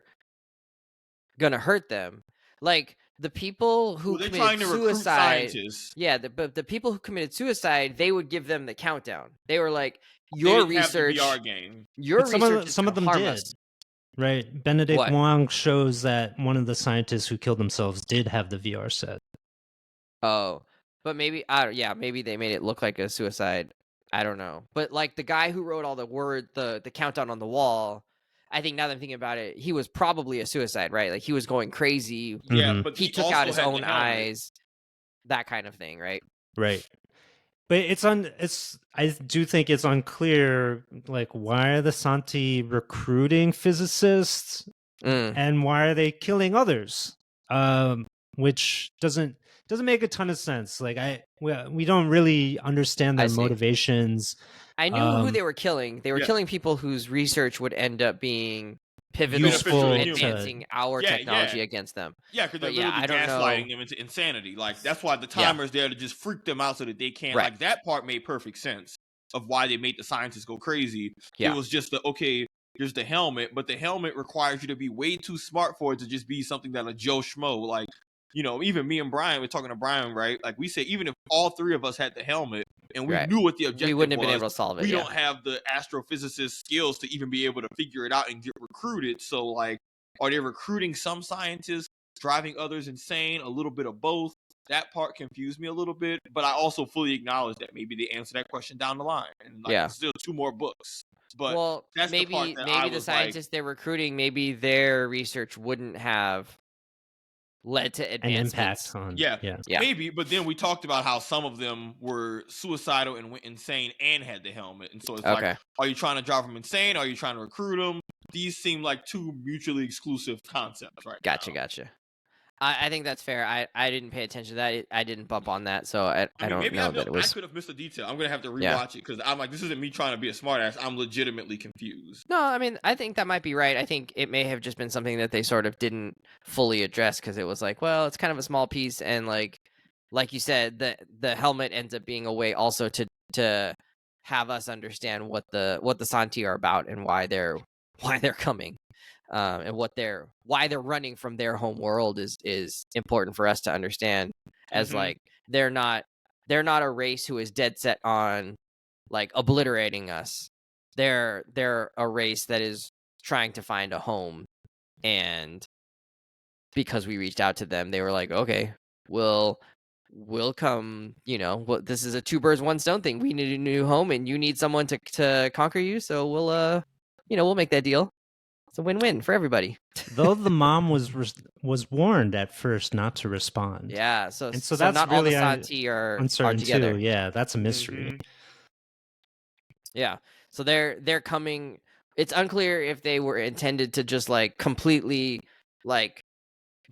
Speaker 1: gonna hurt them. Like the people who committed suicide. Yeah, but the people who committed suicide, they would give them the countdown. They were like, your
Speaker 2: didn't have the
Speaker 1: research,
Speaker 2: VR game.
Speaker 1: your
Speaker 3: But
Speaker 1: research is
Speaker 3: some
Speaker 1: going
Speaker 3: of
Speaker 1: to
Speaker 3: them
Speaker 1: harm
Speaker 3: did.
Speaker 1: us.
Speaker 3: Right. Benedict
Speaker 1: What?
Speaker 3: Wong shows that one of the scientists who killed themselves did have the VR set.
Speaker 1: Oh, but maybe yeah, maybe they made it look like a suicide. I don't know. But like the guy who wrote all the countdown on the wall, I think now that I'm thinking about it, he was probably a suicide, right? Like he was going crazy.
Speaker 2: Yeah,
Speaker 3: Mhm.
Speaker 2: but
Speaker 1: He
Speaker 2: he
Speaker 1: took out
Speaker 2: also
Speaker 1: his
Speaker 2: had
Speaker 1: own
Speaker 2: the helmet.
Speaker 1: eyes, that kind of thing, right?
Speaker 3: Right. But I do think it's unclear, like, why are the Santi recruiting physicists and why are they killing others? Which doesn't make a ton of sense. Like we don't really understand
Speaker 1: I
Speaker 3: their
Speaker 1: see.
Speaker 3: motivations.
Speaker 1: I knew who they were killing. They were
Speaker 2: Yeah.
Speaker 1: killing people whose research would end up being pivotal
Speaker 3: Useful
Speaker 1: to
Speaker 2: to-
Speaker 1: advancing our
Speaker 2: Yeah,
Speaker 1: technology
Speaker 2: yeah.
Speaker 1: against them.
Speaker 2: Yeah, because they're
Speaker 1: But yeah,
Speaker 2: literally
Speaker 1: I don't know.
Speaker 2: gaslighting them into insanity. Like that's why the
Speaker 1: Yeah.
Speaker 2: timer's there to just freak them out so that they can't.
Speaker 1: Right.
Speaker 2: Like that part made perfect sense of why they made the scientists go crazy.
Speaker 1: Yeah.
Speaker 2: It was just there's the helmet, but the helmet requires you to be way too smart for it to just be something that a Joe Schmo, like, even me and Brian, we're talking to Brian, right? Like we said, even if all three of us had the helmet and we
Speaker 1: Right.
Speaker 2: knew what the objective
Speaker 1: We wouldn't have
Speaker 2: was,
Speaker 1: been able to solve it.
Speaker 2: we
Speaker 1: Yeah.
Speaker 2: don't have the astrophysicist skills to even be able to figure it out and get recruited. So like, are they recruiting some scientists, driving others insane, a little bit of both? That part confused me a little bit, but I also fully acknowledge that maybe they answer that question down the line, and like,
Speaker 1: Yeah.
Speaker 2: it's still 2 more books. But
Speaker 1: Well,
Speaker 2: that's the part
Speaker 1: maybe
Speaker 2: that I
Speaker 1: the
Speaker 2: was
Speaker 1: scientists they're recruiting, maybe their research wouldn't have led to
Speaker 3: An
Speaker 1: advancements.
Speaker 3: impact on
Speaker 2: Yeah,
Speaker 1: Yeah.
Speaker 2: maybe. But then we talked about how some of them were suicidal and went insane and had the helmet, and so it's
Speaker 1: Okay.
Speaker 2: like, are you trying to drive them insane? Are you trying to recruit them? These seem like 2 mutually exclusive concepts, right?
Speaker 1: Gotcha.
Speaker 2: now.
Speaker 1: Gotcha. I think that's fair. I didn't pay attention to that. I didn't bump on that, so I
Speaker 2: I mean,
Speaker 1: don't
Speaker 2: maybe
Speaker 1: know that it
Speaker 2: I
Speaker 1: was.
Speaker 2: could have missed a detail. I'm gonna have to rewatch
Speaker 1: Yeah.
Speaker 2: it because I'm like, this isn't me trying to be a smartass. I'm legitimately confused.
Speaker 1: No, I mean, I think that might be right. I think it may have just been something that they sort of didn't fully address because it was like, well, it's kind of a small piece, and like you said, the helmet ends up being a way also to have us understand what the Santi are about and why they're coming, and why they're running from their home world is important for us to understand. As
Speaker 2: Mhm.
Speaker 1: like they're not a race who is dead set on like obliterating us. They're a race that is trying to find a home, and because we reached out to them, they were like, okay, we'll come. This is a 2 birds 1 stone thing. We need a new home, and you need someone to conquer you. So we'll make that deal. It's a win-win for everybody.
Speaker 3: Though the mom was warned at first not to respond.
Speaker 1: Yeah. So
Speaker 3: And so that's
Speaker 1: not
Speaker 3: really
Speaker 1: all the Santi are
Speaker 3: uncertain
Speaker 1: together.
Speaker 3: too. Yeah, that's a mystery.
Speaker 2: Mhm.
Speaker 1: Yeah. So they're coming. It's unclear if they were intended to just like completely like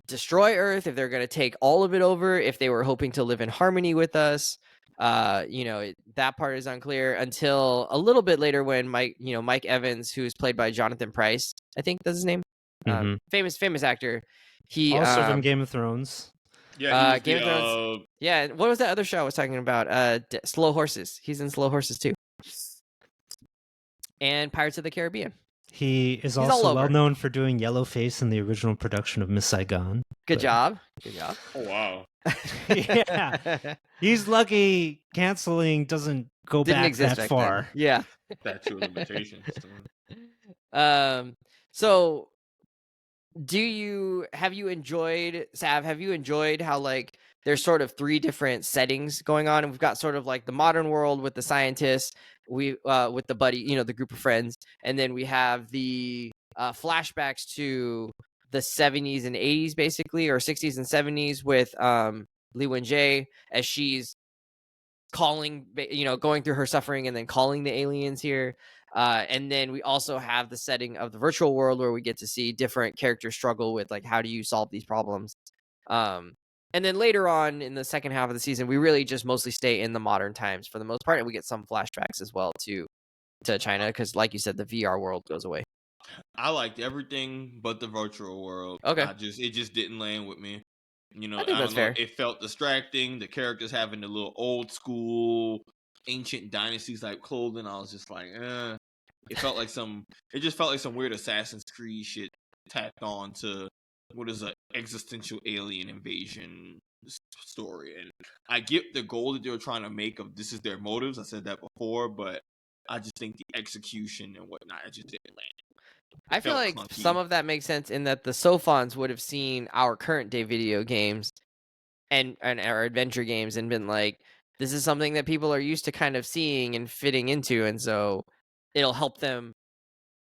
Speaker 1: destroy Earth, if they're going to take all of it over, if they were hoping to live in harmony with us. That part is unclear until a little bit later when Mike Evans, who's played by Jonathan Pryce, I think that's his name.
Speaker 3: Mhm.
Speaker 1: Famous actor. He
Speaker 3: Also from Game of Thrones.
Speaker 2: Yeah, he was
Speaker 1: Game of Thrones. Yeah, what was that other show I was talking about? Slow Horses. He's in Slow Horses too. And Pirates of the Caribbean.
Speaker 3: He is
Speaker 1: all
Speaker 3: also
Speaker 1: over.
Speaker 3: well known for doing Yellowface in the original production of Miss Saigon.
Speaker 1: Good
Speaker 3: But-
Speaker 1: job. Good job.
Speaker 2: Oh wow.
Speaker 3: Yeah. He's lucky canceling doesn't go
Speaker 1: Didn't
Speaker 3: back
Speaker 1: exist
Speaker 3: that
Speaker 1: back
Speaker 3: far.
Speaker 1: then. Yeah.
Speaker 2: Statute of limitations.
Speaker 1: So have you enjoyed, Sav, how like there's sort of 3 different settings going on, and we've got sort of like the modern world with the scientists, with the buddy, the group of friends, and then we have the flashbacks to the 70s and 80s basically, or 60s and 70s with Lee Wen-jae as she's calling, going through her suffering and then calling the aliens here. And then we also have the setting of the virtual world where we get to see different characters struggle with like, how do you solve these problems? And then later on in the second half of the season, we really just mostly stay in the modern times for the most part. And we get some flashbacks as well to China. Cause like you said, the VR world goes away.
Speaker 2: I liked everything but the virtual world.
Speaker 1: Okay.
Speaker 2: It just didn't land with me.
Speaker 1: I think
Speaker 2: don't
Speaker 1: that's
Speaker 2: know.
Speaker 1: fair.
Speaker 2: It felt distracting. The characters having the little old school, ancient dynasties type clothing. I was just like, eh. It just felt like some weird Assassin's Creed shit tacked on to what is an existential alien invasion story. And I get the goal that they were trying to make of this is their motives. I said that before, but I just think the execution and whatnot, it just didn't land.
Speaker 1: I feel
Speaker 2: Felt
Speaker 1: like
Speaker 2: clunky.
Speaker 1: some of that makes sense in that the Sofons would have seen our current day video games and our adventure games and been like, this is something that people are used to kind of seeing and fitting into, and so it'll help them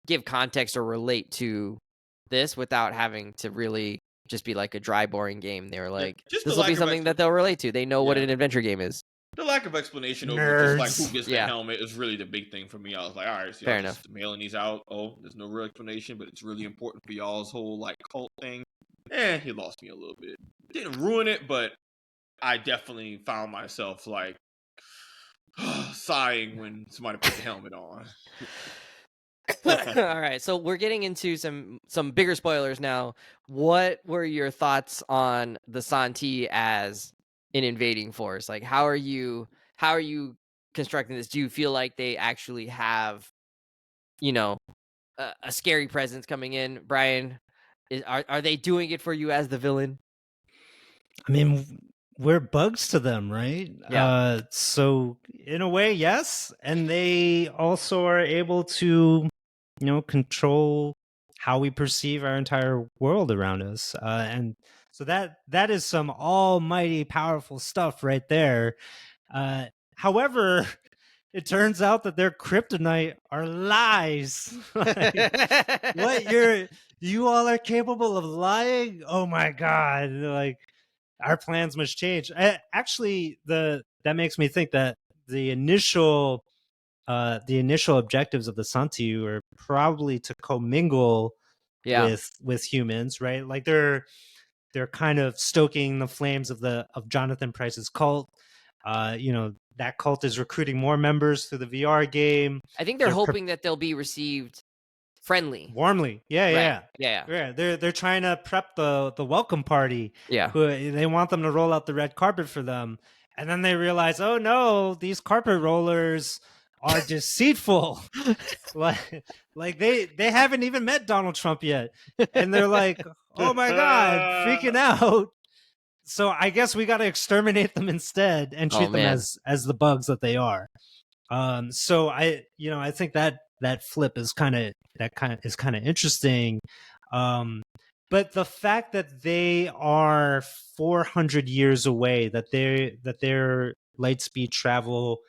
Speaker 1: give context or relate to this without having to really just be like a dry, boring game. They were like,
Speaker 2: just the
Speaker 1: this will be
Speaker 2: lack of
Speaker 1: something that they'll relate to. They know what
Speaker 2: Yeah.
Speaker 1: an adventure game is.
Speaker 2: The lack of explanation over just like who
Speaker 3: Nerds.
Speaker 2: gets the
Speaker 1: Yeah.
Speaker 2: helmet is really the big thing for me. I was like, all right, so
Speaker 1: Fair
Speaker 2: y'all
Speaker 1: enough.
Speaker 2: just mailing these out. Oh, there's no real explanation, but it's really important for y'all's whole like cult thing. He lost me a little bit. Didn't ruin it, but I definitely found myself like sighing when somebody put the helmet on.
Speaker 1: All right, so we're getting into some bigger spoilers now. What were your thoughts on the Santi as an invading force? Like, how are you constructing this? Do you feel like they actually have, you know, a scary presence coming in? Brian, are they doing it for you as the villain?
Speaker 3: I mean, we're bugs to them, right?
Speaker 1: Yeah.
Speaker 3: So in a way, yes, and they also are able to, control how we perceive our entire world around us, and so that is some almighty powerful stuff right there. However, it turns out that their kryptonite are lies. Like, what you all are capable of lying? Oh my god! Like, our plans must change. Actually, that makes me think that the initial objectives of the Santiu are probably to commingle
Speaker 1: Yeah.
Speaker 3: with humans, right? Like they're kind of stoking the flames of Jonathan Price's cult. That cult is recruiting more members through the VR game.
Speaker 1: I think they're hoping that they'll be received friendly.
Speaker 3: Warmly. Yeah.
Speaker 1: Yeah.
Speaker 3: They're trying to prep the welcome party.
Speaker 1: Yeah.
Speaker 3: They want them to roll out the red carpet for them. And then they realize, oh no, these carpet rollers are deceitful. like they haven't even met Donald Trump yet. And they're like, oh my God, freaking out. So I guess we got to exterminate them instead and treat them as the bugs that they are. So I think that flip is kind of interesting. But the fact that they are 400 years away, that their light speed travel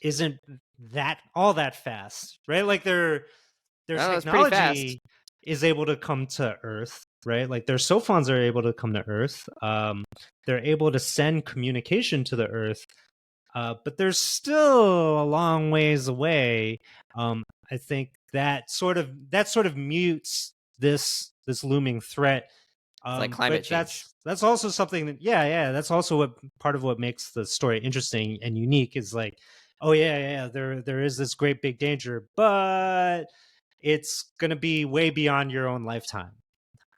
Speaker 3: isn't all that fast, right? Like their technology is able to come to Earth, right? Like their Sophons are able to come to Earth. They're able to send communication to the Earth. But they're still a long ways away. I think that sort of mutes this looming threat.
Speaker 1: It's like climate change.
Speaker 3: That's also something that that's also part of what makes the story interesting and unique is like, oh yeah, there is this great big danger, but it's gonna be way beyond your own lifetime.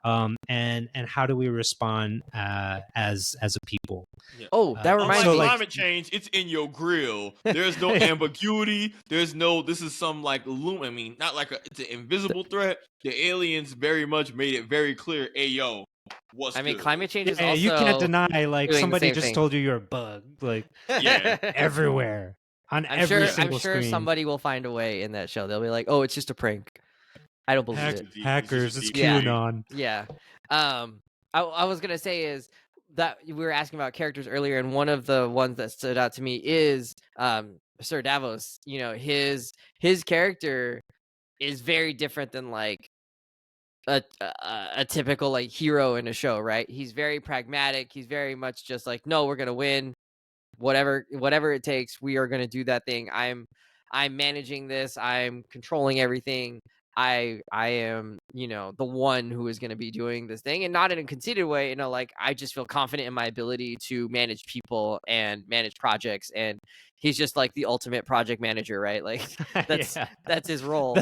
Speaker 3: And how do we respond as a people?
Speaker 2: Yeah.
Speaker 1: Oh, that reminds me.
Speaker 2: Climate change, it's in your grill. There's no ambiguity. There's no. This is some like I mean, not like it's an invisible threat. The aliens very much made it very clear. Hey, yo, what's
Speaker 1: I mean,
Speaker 2: good?
Speaker 1: climate change is also.
Speaker 3: You can't deny like somebody just
Speaker 1: thing.
Speaker 3: told you you're a bug. Like everywhere on every single screen.
Speaker 1: I'm sure somebody will find a way in that show. They'll be like, "Oh, it's just a prank." I don't believe it.
Speaker 3: Hackers, it's QAnon.
Speaker 1: Yeah. I was gonna say is that we were asking about characters earlier, and one of the ones that stood out to me is Sir Davos. You know, his character is very different than like a typical like hero in a show, right? He's very pragmatic. He's very much just like, no, we're gonna win. Whatever it takes, we are gonna do that thing. I'm managing this. I'm controlling everything. I am, the one who is going to be doing this thing, and not in a conceited way. Like I just feel confident in my ability to manage people and manage projects, and he's just like the ultimate project manager, right? Like that's his role.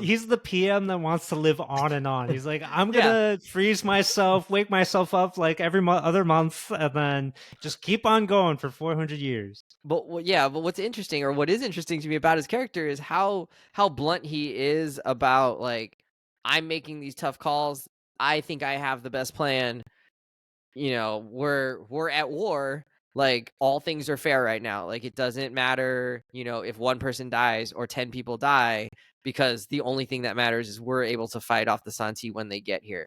Speaker 3: He's the PM that wants to live on and on. He's like, I'm gonna freeze myself, wake myself up like every other month, and then just keep on going for 400 years.
Speaker 1: But what's interesting, or what is interesting to me about his character, is how blunt he is about like, I'm making these tough calls. I think I have the best plan. We're at war. like all things are fair right now. Like it doesn't matter, if one person dies or 10 people die, because the only thing that matters is we're able to fight off the Santi when they get here.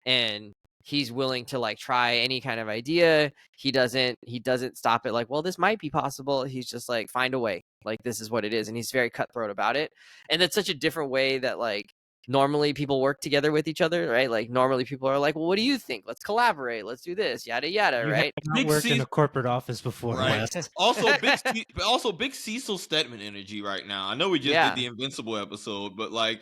Speaker 1: And he's willing to like try any kind of idea. He doesn't stop it like, well, this might be possible. He's just like, find a way. Like this is what it is. And he's very cutthroat about it. And that's such a different way that like normally people work together with each other, right? Like normally people are like, well, what do you think? Let's collaborate. Let's do this, yada yada,
Speaker 3: You
Speaker 1: right?
Speaker 3: have not
Speaker 2: Big
Speaker 3: worked in
Speaker 2: C,
Speaker 3: a corporate office before,
Speaker 2: right?
Speaker 3: Wes.
Speaker 2: Also big Cecil Stedman energy right now. I know we just did
Speaker 1: Yeah.
Speaker 2: the Invincible episode, but like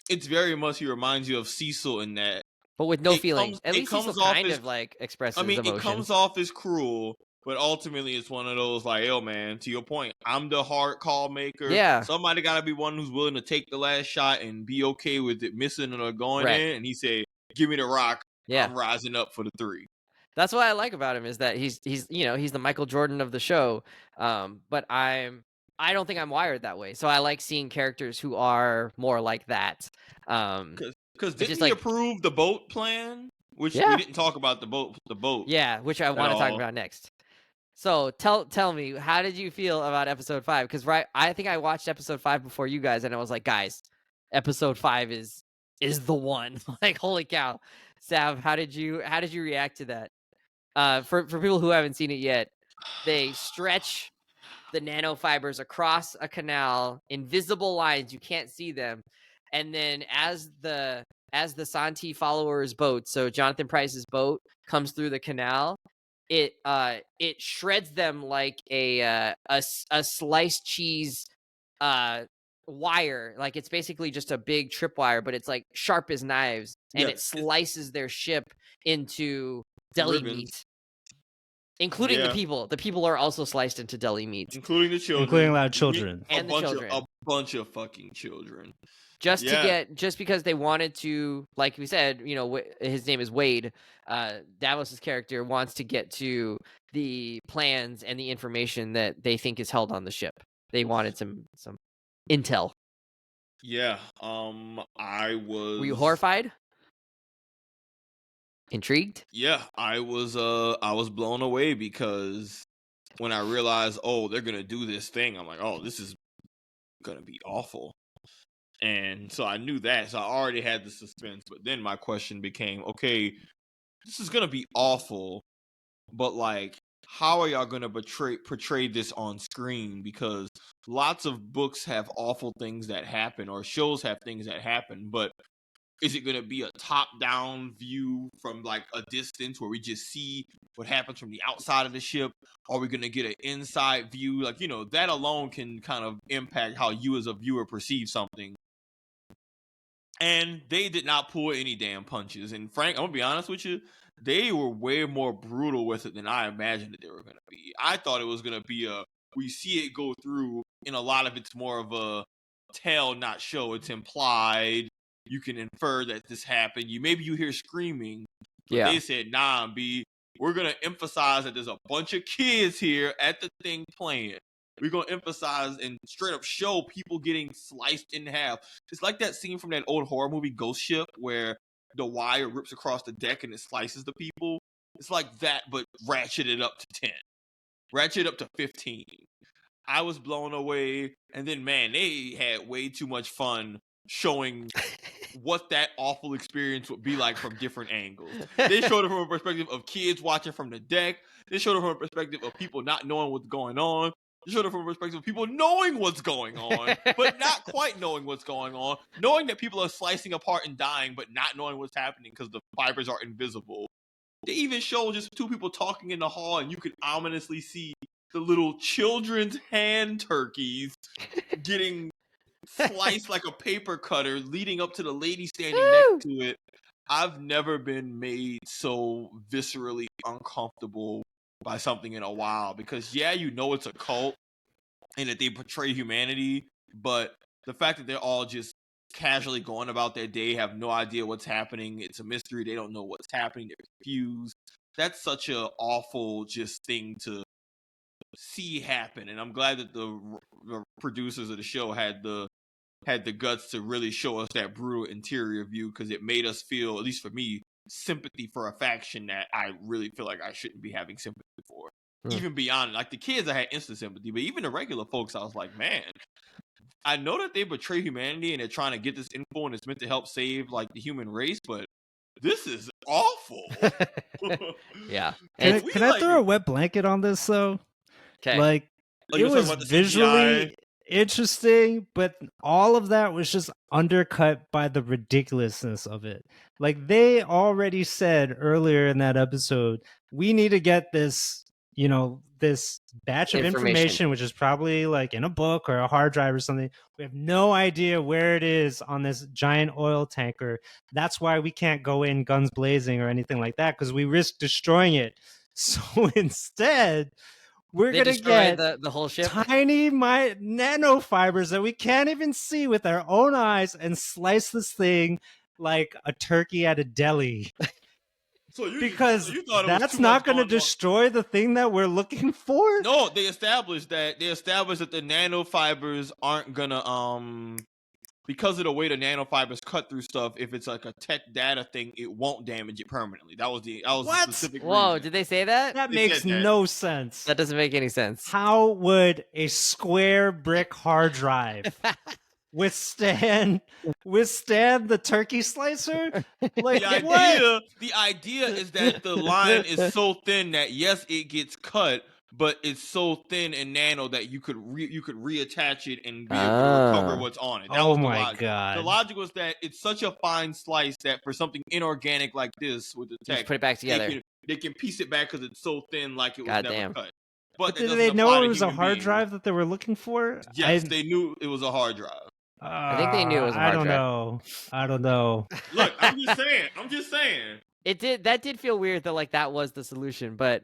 Speaker 2: it's very much he reminds you of Cecil in that
Speaker 1: But with no
Speaker 2: it
Speaker 1: feeling.
Speaker 2: comes
Speaker 1: At
Speaker 2: it
Speaker 1: least Cecil
Speaker 2: comes off
Speaker 1: kind
Speaker 2: as
Speaker 1: of like
Speaker 2: I
Speaker 1: expresses
Speaker 2: mean, it
Speaker 1: emotion.
Speaker 2: comes off as cruel, but ultimately it's one of those like, yo, man, to your point, I'm the hard call maker.
Speaker 1: Yeah.
Speaker 2: Somebody got to be one who's willing to take the last shot and be okay with it missing or going
Speaker 1: Right.
Speaker 2: in. And he said, give me the rock.
Speaker 1: Yeah.
Speaker 2: I'm rising up for the 3.
Speaker 1: That's what I like about him, is that he's he's the Michael Jordan of the show. But I don't think I'm wired that way. So I like seeing characters who are more like that.
Speaker 2: Because
Speaker 1: It's
Speaker 2: didn't
Speaker 1: just
Speaker 2: he
Speaker 1: like,
Speaker 2: approve the boat plan? Which we
Speaker 1: yeah.
Speaker 2: didn't talk about the boat
Speaker 1: Yeah, which I
Speaker 2: at
Speaker 1: want to talk
Speaker 2: all.
Speaker 1: about next. So tell me, how did you feel about episode 5? Because I think I watched episode 5 before you guys, and I was like, guys, episode 5 is the one. Like, holy cow. Sav, how did you react to that? For people who haven't seen it yet, they stretch the nanofibers across a canal, invisible lines, you can't see them. And then as the Santi followers' boat, so Jonathan Pryce's boat, comes through the canal, it shreds them like a sliced cheese wire. Like it's basically just a big tripwire, but it's like sharp as knives, and
Speaker 2: Yeah,
Speaker 1: it slices their ship into deli
Speaker 2: ribbons.
Speaker 1: meat, including the people. The people are also sliced into deli meat,
Speaker 2: Including the children.
Speaker 3: Including a lot of children.
Speaker 1: and the children.
Speaker 2: A bunch of fucking children.
Speaker 1: Just because they wanted to, like we said, his name is Wade. Davos's character wants to get to the plans and the information that they think is held on the ship. They wanted some intel.
Speaker 2: Yeah. I was.
Speaker 1: Were you horrified? Intrigued?
Speaker 2: Yeah, I was blown away, because when I realized, oh, they're gonna do this thing, I'm like, oh, this is gonna be awful. And so I knew that, so I already had the suspense. But then my question became, okay, this is gonna be awful, but like, how are y'all gonna portray this on screen? Because lots of books have awful things that happen, or shows have things that happen, but is it gonna be a top-down view from like a distance where we just see what happens from the outside of the ship? Are we gonna get an inside view? Like, that alone can kind of impact how you as a viewer perceive something. And they did not pull any damn punches. And Frank, I'm gonna be honest with you, they were way more brutal with it than I imagined that they were gonna be. I thought it was gonna be we see it go through, and a lot of it's more of a tell, not show. It's implied. You can infer that this happened. Maybe you hear screaming, but they said, nah, B, we're gonna emphasize that there's a bunch of kids here at the thing playing. We're going to emphasize and straight up show people getting sliced in half. It's like that scene from that old horror movie, Ghost Ship, where the wire rips across the deck and it slices the people. It's like that, but ratcheted up to 10. Ratcheted up to 15. I was blown away. And then, man, they had way too much fun showing what that awful experience would be like from different angles. They showed it from a perspective of kids watching from the deck. They showed it from a perspective of people not knowing what's going on. They showed it from a perspective of people knowing what's going on, but not quite knowing what's going on. Knowing that people are slicing apart and dying, but not knowing what's happening because the fibers are invisible. They even showed just 2 people talking in the hall, and you could ominously see the little children's hand turkeys getting sliced like a paper cutter, leading up to the lady standing next to it. I've never been made so viscerally uncomfortable by something in a while, because it's a cult and that they portray humanity, but the fact that they're all just casually going about their day, have no idea what's happening, it's a mystery, they don't know what's happening, they're confused. That's such a awful just thing to see happen, and I'm glad that the producers of the show had the guts to really show us that brutal interior view, because it made us feel, at least for me, sympathy for a faction that I really feel like I shouldn't be having sympathy for. even beyond like the kids, I had instant sympathy, but even the regular folks, I was like, man, I know that they betray humanity and they're trying to get this info and it's meant to help save like the human race, but this is awful.
Speaker 1: Yeah.
Speaker 3: Can I throw a wet blanket on this though?
Speaker 1: Okay.
Speaker 3: Like, it was visually interesting, but all of that was just undercut by the ridiculousness of it. Like, they already said earlier in that episode, we need to get this, this batch of information, which is probably like in a book or a hard drive or something. We have no idea where it is on this giant oil tanker. That's why we can't go in guns blazing or anything like that, because we risk destroying it. So instead, we're going to get
Speaker 1: the whole ship?
Speaker 3: tiny nanofibers that we can't even see with our own eyes and slice this thing like a turkey at a deli. Because that's not going to destroy the thing that we're looking for?
Speaker 2: No, they established that the nanofibers aren't going to because of the way the nanofibers cut through stuff, if it's like a tech data thing, it won't damage it permanently. That was the specific reason.
Speaker 1: Did they say that?
Speaker 3: That makes no sense.
Speaker 1: That doesn't make any sense.
Speaker 3: How would a square brick hard drive withstand the turkey slicer? Like,
Speaker 2: the idea is that the line is so thin that yes, it gets cut, but it's so thin and nano that you could reattach it and be able to recover what's on it. That was the logic.
Speaker 3: God.
Speaker 2: The logic was that it's such a fine slice that for something inorganic like this with the tech,
Speaker 1: just put it back together.
Speaker 2: They can piece it back because it's so thin, like it was never cut.
Speaker 3: But did they know it was a hard drive that they were looking for?
Speaker 2: Yes, they knew it was a hard drive.
Speaker 1: I think they knew it was a hard drive.
Speaker 3: I don't know.
Speaker 2: Look, I'm just saying.
Speaker 1: That did feel weird that like that was the solution, but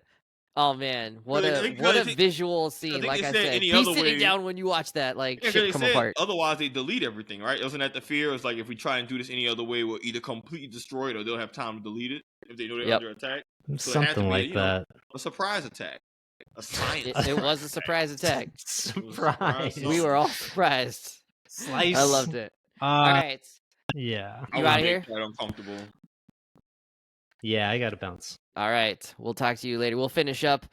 Speaker 1: oh man, what a visual scene! Like I said, be sitting down when you watch that shit come apart.
Speaker 2: Otherwise, they delete everything, right? Wasn't that the fear? It's like if we try and do this any other way, we'll either completely destroy it or they'll have time to delete it if they know they're under attack. So
Speaker 3: something like that.
Speaker 2: A surprise attack. A science.
Speaker 1: It was a surprise attack.
Speaker 3: Surprise.
Speaker 1: We were all surprised.
Speaker 3: Slice.
Speaker 1: I loved it. All right.
Speaker 3: Yeah.
Speaker 1: You out of here?
Speaker 2: Quite uncomfortable.
Speaker 3: Yeah, I gotta bounce.
Speaker 1: All right. We'll talk to you later. We'll finish up.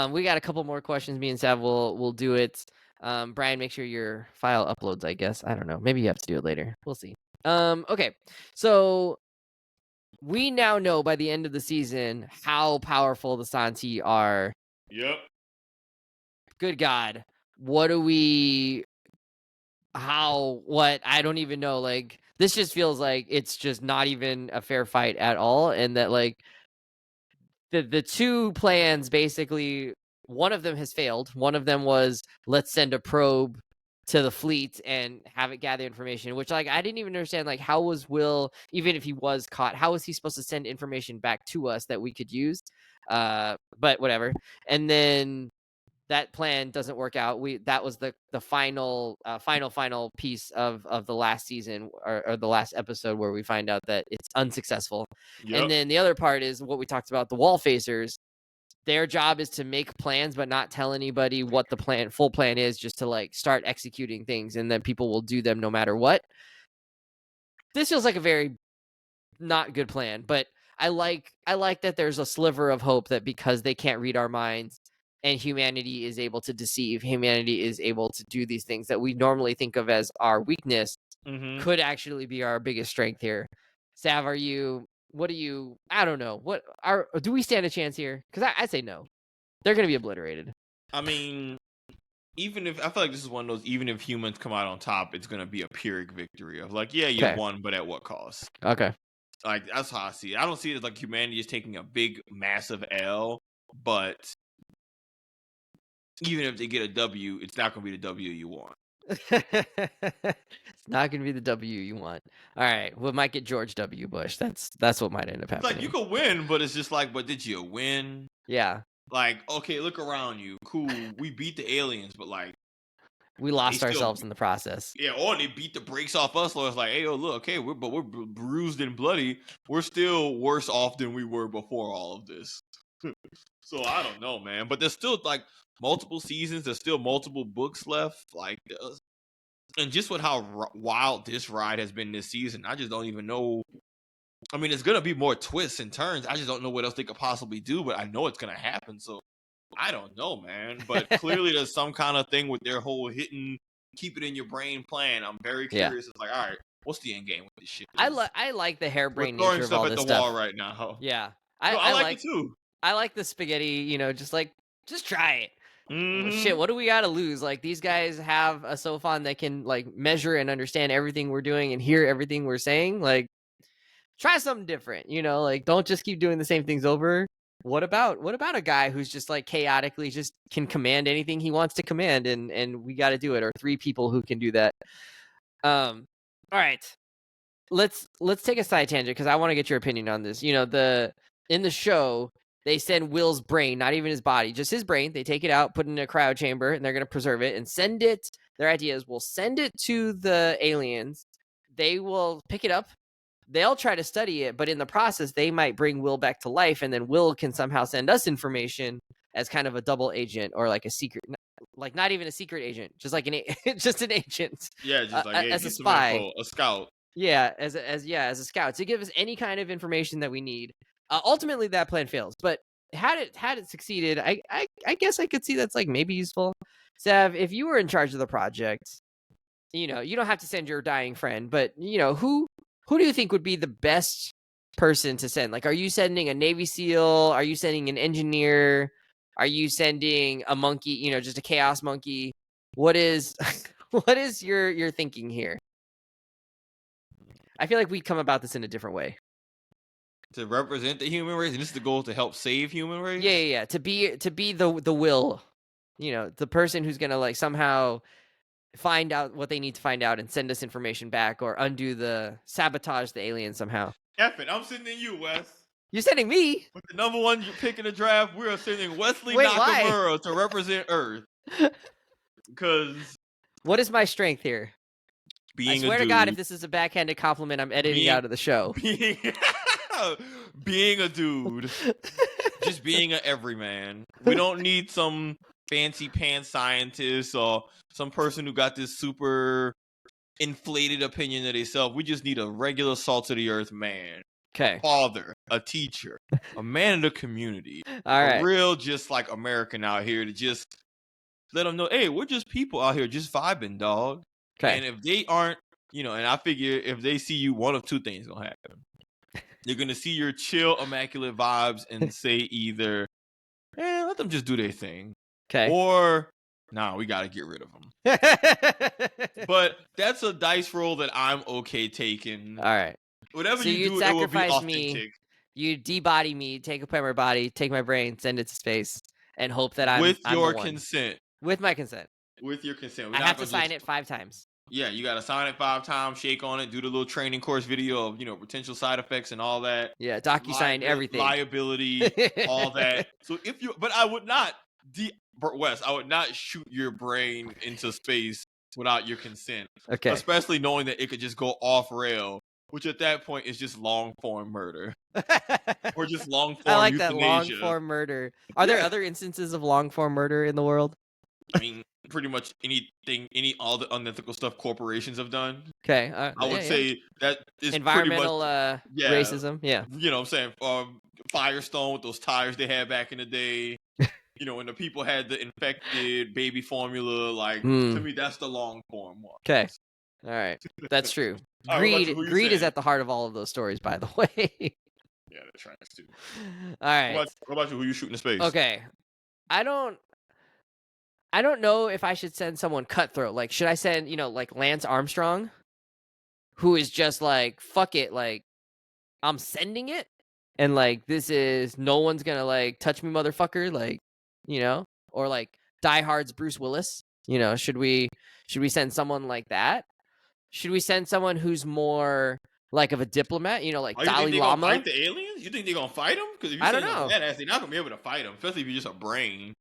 Speaker 1: We got a couple more questions. Me and Sav will do it. Brian, make sure your file uploads, I guess. I don't know. Maybe you have to do it later. We'll see. Okay. So we now know by the end of the season how powerful the Santi are.
Speaker 2: Yep.
Speaker 1: Good God. What do we... what? I don't even know. Like, this just feels like it's just not even a fair fight at all. And that, like, the two plans, basically, one of them has failed. One of them was, let's send a probe to the fleet and have it gather information, which, like, I didn't even understand, like, how was Will, even if he was caught, how was he supposed to send information back to us that we could use? But whatever. And then that plan doesn't work out. That was the final piece of the last season or the last episode where we find out that it's unsuccessful. Yep. And then the other part is what we talked about, the wall facers. Their job is to make plans, but not tell anybody what the full plan is, just to like start executing things, and then people will do them no matter what. This feels like a very not good plan, but I like that there's a sliver of hope that because they can't read our minds and humanity is able to deceive, humanity is able to do these things that we normally think of as our weakness, could actually be our biggest strength here. Sav, I don't know. Do we stand a chance here? Because I say no. They're going to be obliterated.
Speaker 2: I mean, I feel like this is one of those, even if humans come out on top, it's going to be a Pyrrhic victory of like, yeah, you won, but at what cost?
Speaker 1: Okay.
Speaker 2: Like, that's how I see it. I don't see it as like humanity is taking a big, massive L, but even if they get a W, it's not going to be the W you want.
Speaker 1: It's not going to be the W you want. All right. We might get George W. Bush. That's what might end up happening.
Speaker 2: Like, you could win, but it's just like, but did you win?
Speaker 1: Yeah.
Speaker 2: Like, okay, look around you. Cool. We beat the aliens, but like,
Speaker 1: we lost ourselves in the process.
Speaker 2: Yeah, or they beat the brakes off us. So it's like, hey, look, okay, we're bruised and bloody. We're still worse off than we were before all of this. So I don't know, man. But there's still like multiple seasons. There's still multiple books left. Like, and just with how wild this ride has been this season, I just don't even know. I mean, it's gonna be more twists and turns. I just don't know what else they could possibly do. But I know it's gonna happen. So I don't know, man. But clearly there's some kind of thing with their whole hidden, keep it in your brain plan. I'm very
Speaker 1: Yeah.
Speaker 2: curious. It's like, all right, what's the end game with this shit?
Speaker 1: I like the
Speaker 2: We're
Speaker 1: harebrained
Speaker 2: throwing
Speaker 1: nature of
Speaker 2: stuff
Speaker 1: all
Speaker 2: at
Speaker 1: this
Speaker 2: the
Speaker 1: stuff.
Speaker 2: wall right now.
Speaker 1: Yeah.
Speaker 2: No, I like it too.
Speaker 1: I like the spaghetti, you know, just try it.
Speaker 2: Mhm.
Speaker 1: Shit, what do we got to lose? Like, these guys have a Savon that can like measure and understand everything we're doing and hear everything we're saying. Like, try something different, you know, like don't just keep doing the same things over. What about a guy who's just like chaotically just can command anything he wants to command, and we got to do it, or 3 people who can do that. All right. Let's take a side tangent because I want to get your opinion on this. You know, in the show, they send Will's brain, not even his body, just his brain. They take it out, put it in a cryo chamber, and they're going to preserve it and send it. Their idea is we'll send it to the aliens. They will pick it up. They'll try to study it, but in the process, they might bring Will back to life, and then Will can somehow send us information as kind of a double agent, or like a secret, like not even a secret agent, just like just an agent.
Speaker 2: Yeah, just like, hey,
Speaker 1: as a
Speaker 2: get some
Speaker 1: spy.
Speaker 2: info, a scout.
Speaker 1: Yeah, as a scout to give us any kind of information that we need. Ultimately, that plan fails, but had it succeeded, I guess I could see that's like maybe useful. Sav, if you were in charge of the project, you know, you don't have to send your dying friend, but you know, who do you think would be the best person to send? Like, are you sending a Navy SEAL? Are you sending an engineer? Are you sending a monkey? You know, just a chaos monkey? What is what is your thinking here? I feel like we come about this in a different way.
Speaker 2: To represent the human race, and this is the goal, to help save human race.
Speaker 1: Yeah. To be the Will, you know, the person who's gonna like somehow find out what they need to find out and send us information back, or sabotage the alien somehow.
Speaker 2: Effin', I'm sending you, Wes.
Speaker 1: You're sending me?
Speaker 2: With the number 1 pick in the draft, we are sending Wesley
Speaker 1: Wait,
Speaker 2: Nakamura
Speaker 1: why?
Speaker 2: to represent Earth. Because
Speaker 1: what is my strength here?
Speaker 2: being
Speaker 1: I swear to God, if this is a backhanded compliment, I'm editing out of the show.
Speaker 2: Being a dude, just being a everyman. We don't need some fancy pants scientist or some person who got this super inflated opinion of themselves. We just need a regular salt of the earth man.
Speaker 1: Okay.
Speaker 2: A father, a teacher, a man in the community.
Speaker 1: All right.
Speaker 2: A real just like American out here to just let them know, hey, we're just people out here just vibing, dog.
Speaker 1: Okay.
Speaker 2: And if they aren't, you know, and I figure if they see you, one of 2 things gonna happen. They're gonna see your chill, immaculate vibes and say either, let them just do their thing.
Speaker 1: Okay.
Speaker 2: Or, nah, we gotta get rid of them. But that's a dice roll that I'm okay taking.
Speaker 1: All right.
Speaker 2: Whatever
Speaker 1: so
Speaker 2: you do, it will be authentic.
Speaker 1: You debody me, take apart my body, take my brain, send it to space, and hope that I'm
Speaker 2: with
Speaker 1: I'm
Speaker 2: your
Speaker 1: the one.
Speaker 2: consent.
Speaker 1: With my consent.
Speaker 2: With your consent.
Speaker 1: I have to sign it 5 times.
Speaker 2: Yeah, you got to sign it 5 times, shake on it, do the little training course video of, you know, potential side effects and all that.
Speaker 1: Yeah, DocuSign everything.
Speaker 2: Liability, all that. So but I would not, Wes, I would not shoot your brain into space without your consent.
Speaker 1: Okay.
Speaker 2: Especially knowing that it could just go off rail, which at that point is just long form murder. Or just long form
Speaker 1: I like
Speaker 2: euthanasia.
Speaker 1: that long form murder. Are there other instances of long form murder in the world?
Speaker 2: I mean, pretty much all the unethical stuff corporations have done.
Speaker 1: Okay.
Speaker 2: I would say that is
Speaker 1: environmental
Speaker 2: pretty much,
Speaker 1: racism. Yeah.
Speaker 2: You know what I'm saying? Firestone with those tires they had back in the day. You know, when the people had the infected baby formula, like, to me, that's the long form one.
Speaker 1: Okay. All right. That's true. Greed is at the heart of all of those stories, by the way.
Speaker 2: Yeah, they're trying to.
Speaker 1: All right.
Speaker 2: What about you? Who you shooting in space?
Speaker 1: Okay. I don't know if I should send someone cutthroat. Like, should I send, you know, like Lance Armstrong, who is just like, fuck it, like, I'm sending it, and like, this is, no one's gonna like touch me, motherfucker, like, you know, or like Die Hard's Bruce Willis. You know, should we send someone like that? Should we send someone who's more like of a diplomat? You know, like Dalai Lama.
Speaker 2: Fight the aliens? You think they're gonna fight them? Because if you
Speaker 1: I don't know,
Speaker 2: they're not gonna be able to fight them, especially if you're just a brain.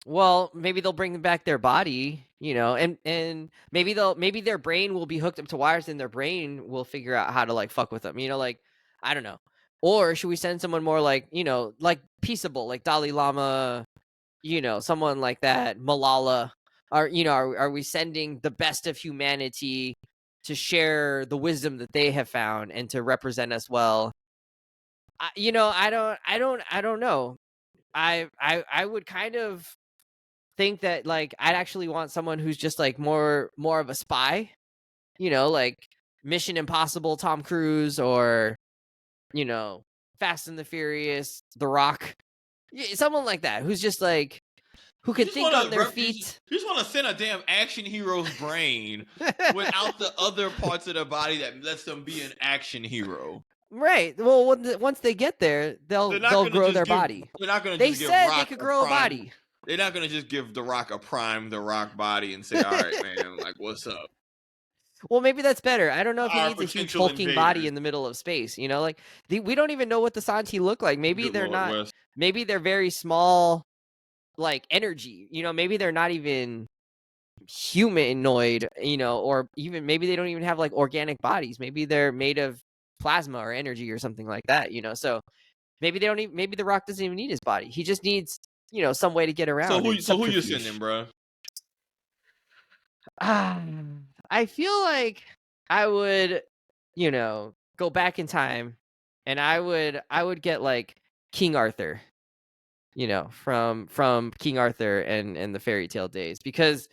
Speaker 1: Well, maybe they'll bring back their body, you know, and maybe their brain will be hooked up to wires, and their brain will figure out how to like fuck with them, you know, like, I don't know. Or should we send someone more like, you know, like peaceable, like Dalai Lama, you know, someone like that, Malala? Are, you know, are we sending the best of humanity to share the wisdom that they have found and to represent us well? You know, I don't know. I would kind of think that like I'd actually want someone who's just like more of a spy, like Mission Impossible Tom Cruise, or Fast and the Furious The Rock. Someone like that who's just like who
Speaker 2: You
Speaker 1: can
Speaker 2: just
Speaker 1: think
Speaker 2: want
Speaker 1: on their
Speaker 2: to
Speaker 1: feet.
Speaker 2: you just want to send a damn action hero's brain without the other parts of the body that lets them be an action hero.
Speaker 1: Right. Well, once they get there,
Speaker 2: They're not
Speaker 1: they'll
Speaker 2: gonna
Speaker 1: grow
Speaker 2: just
Speaker 1: their
Speaker 2: give.
Speaker 1: body.
Speaker 2: They're not gonna
Speaker 1: They
Speaker 2: just give
Speaker 1: said
Speaker 2: Rock
Speaker 1: they could
Speaker 2: a
Speaker 1: grow a
Speaker 2: prime.
Speaker 1: body.
Speaker 2: They're not gonna just give The Rock a prime The Rock body and say, "All right, man, like what's up?"
Speaker 1: Well, maybe that's better. I don't know if he
Speaker 2: Our
Speaker 1: needs a huge
Speaker 2: potential
Speaker 1: hulking body
Speaker 2: invaders.
Speaker 1: in the middle of space. Like we don't even know what the Santi look like. Maybe
Speaker 2: Good
Speaker 1: they're
Speaker 2: Lord,
Speaker 1: not.
Speaker 2: Wes.
Speaker 1: Maybe they're very small, like energy. Maybe they're not even humanoid. Or even maybe they don't even have like organic bodies. Maybe they're made of plasma or energy or something like that. So maybe they don't even. Maybe the Rock doesn't even need his body. He just needs some way to get around.
Speaker 2: So who you
Speaker 1: subterfuge.
Speaker 2: sending, bro?
Speaker 1: I feel like I would, go back in time, and I would get like King Arthur, from King Arthur and the fairy tale days, because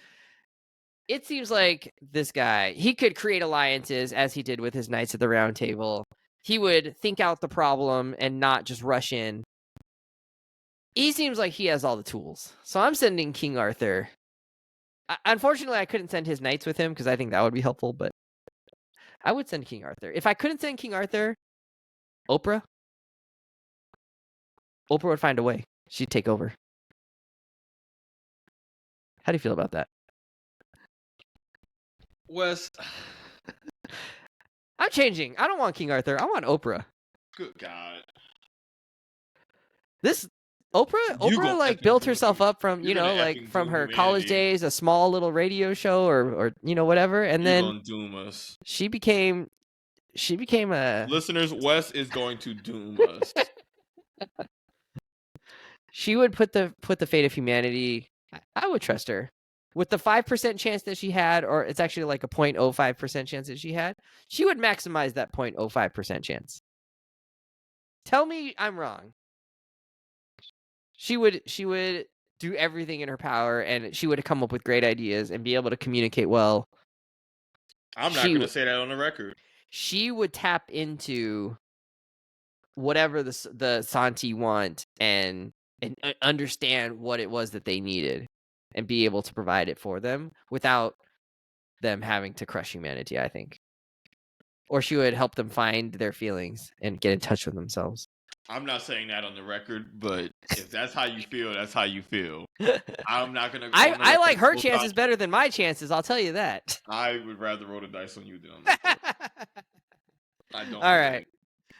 Speaker 1: it seems like this guy, he could create alliances as he did with his Knights of the Round Table. He would think out the problem and not just rush in. He seems like he has all the tools. So I'm sending King Arthur. Unfortunately, I couldn't send his knights with him because I think that would be helpful, but I would send King Arthur. If I couldn't send King Arthur, Oprah would find a way. She'd take over. How do you feel about that?
Speaker 2: Wes,
Speaker 1: I'm changing. I don't want King Arthur. I want Oprah.
Speaker 2: good God.
Speaker 1: Oprah like
Speaker 2: effing
Speaker 1: built
Speaker 2: doom
Speaker 1: herself
Speaker 2: me.
Speaker 1: up from,
Speaker 2: You're gonna
Speaker 1: like
Speaker 2: effing
Speaker 1: from
Speaker 2: doom
Speaker 1: her college
Speaker 2: humanity.
Speaker 1: days, a small little radio show or whatever, and
Speaker 2: You're
Speaker 1: then
Speaker 2: gonna doom us.
Speaker 1: she became a
Speaker 2: Listeners, Wes is going to doom us.
Speaker 1: she would put the fate of humanity. I would trust her. With the 5% chance that she had, or it's actually like a 0.05% chance that she had, she would maximize that 0.05% chance. Tell me I'm wrong. She would do everything in her power, and she would come up with great ideas and be able to communicate well.
Speaker 2: I'm not going to say that on the record.
Speaker 1: She would tap into whatever the Santi want and understand what it was that they needed and be able to provide it for them without them having to crush humanity, I think. Or she would help them find their feelings and get in touch with themselves.
Speaker 2: I'm not saying that on the record, but if that's how you feel, that's how you feel. I'm not going to...
Speaker 1: I like her chances better than my chances, I'll tell you that.
Speaker 2: I would rather roll the dice on you than on that. I don't.
Speaker 1: All right.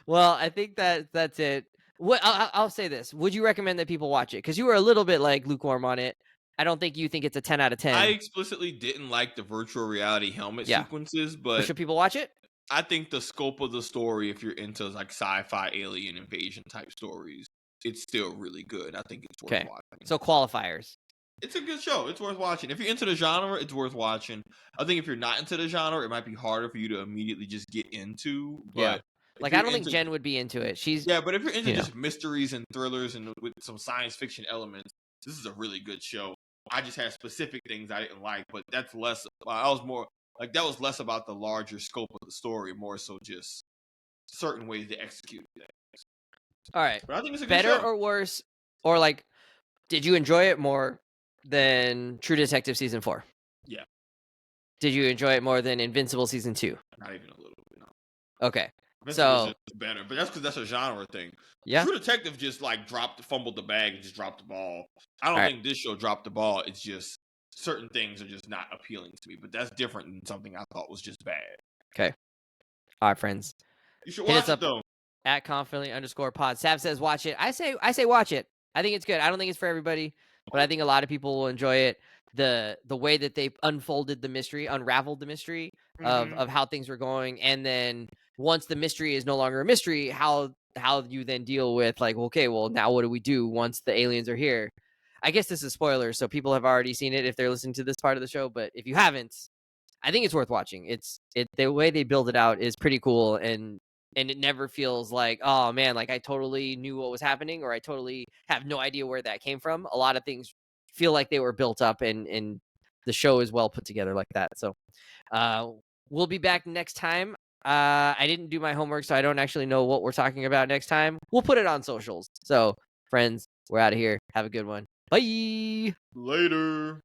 Speaker 1: Well, I think that's it. What I'll say this: would you recommend that people watch it? Because you were a little bit like lukewarm on it. I don't think you think it's a 10 out of 10.
Speaker 2: I explicitly didn't like the virtual reality helmet sequences, but
Speaker 1: should people watch it?
Speaker 2: I think the scope of the story, if you're into like sci-fi alien invasion type stories, it's still really good. I think it's worth watching.
Speaker 1: So qualifiers.
Speaker 2: It's a good show. It's worth watching. If you're into the genre, it's worth watching. I think if you're not into the genre, it might be harder for you to immediately just get into. But
Speaker 1: like, I don't think Jen would be into it.
Speaker 2: But if you're into just mysteries and thrillers and with some science fiction elements, this is a really good show. I just had specific things I didn't like, but that's less. I was more like that was less about the larger scope of the story, more so just certain ways to execute things.
Speaker 1: All right,
Speaker 2: but I think it's a good
Speaker 1: better
Speaker 2: show.
Speaker 1: Or worse, or like, did you enjoy it more than True Detective season 4?
Speaker 2: Yeah.
Speaker 1: Did you enjoy it more than Invincible season 2?
Speaker 2: Not even a little bit. No.
Speaker 1: Okay.
Speaker 2: Invincible's just better, but that's because that's a genre thing.
Speaker 1: Yeah.
Speaker 2: True Detective just like fumbled the bag and just dropped the ball. I don't think this show dropped the ball. It's just certain things are just not appealing to me, but that's different than something I thought was just bad.
Speaker 1: Okay. All right, friends.
Speaker 2: You should watch it though.
Speaker 1: At confidently_pod. Sav says watch it. I say watch it. I think it's good. I don't think it's for everybody, but I think a lot of people will enjoy it. The way that they unfolded the mystery, unraveled the mystery of how things were going, and then once the mystery is no longer a mystery, how you then deal with like, okay, well now what do we do once the aliens are here? I guess this is spoilers, so people have already seen it if they're listening to this part of the show. But if you haven't, I think it's worth watching. The way they build it out is pretty cool, and and it never feels like, oh man, like I totally knew what was happening, or I totally have no idea where that came from. A lot of things feel like they were built up, and the show is well put together like that. So uh, we'll be back next time. I didn't do my homework, so I don't actually know what we're talking about next time. We'll put it on socials. So, friends, we're out of here. Have a good one. Bye.
Speaker 2: Later.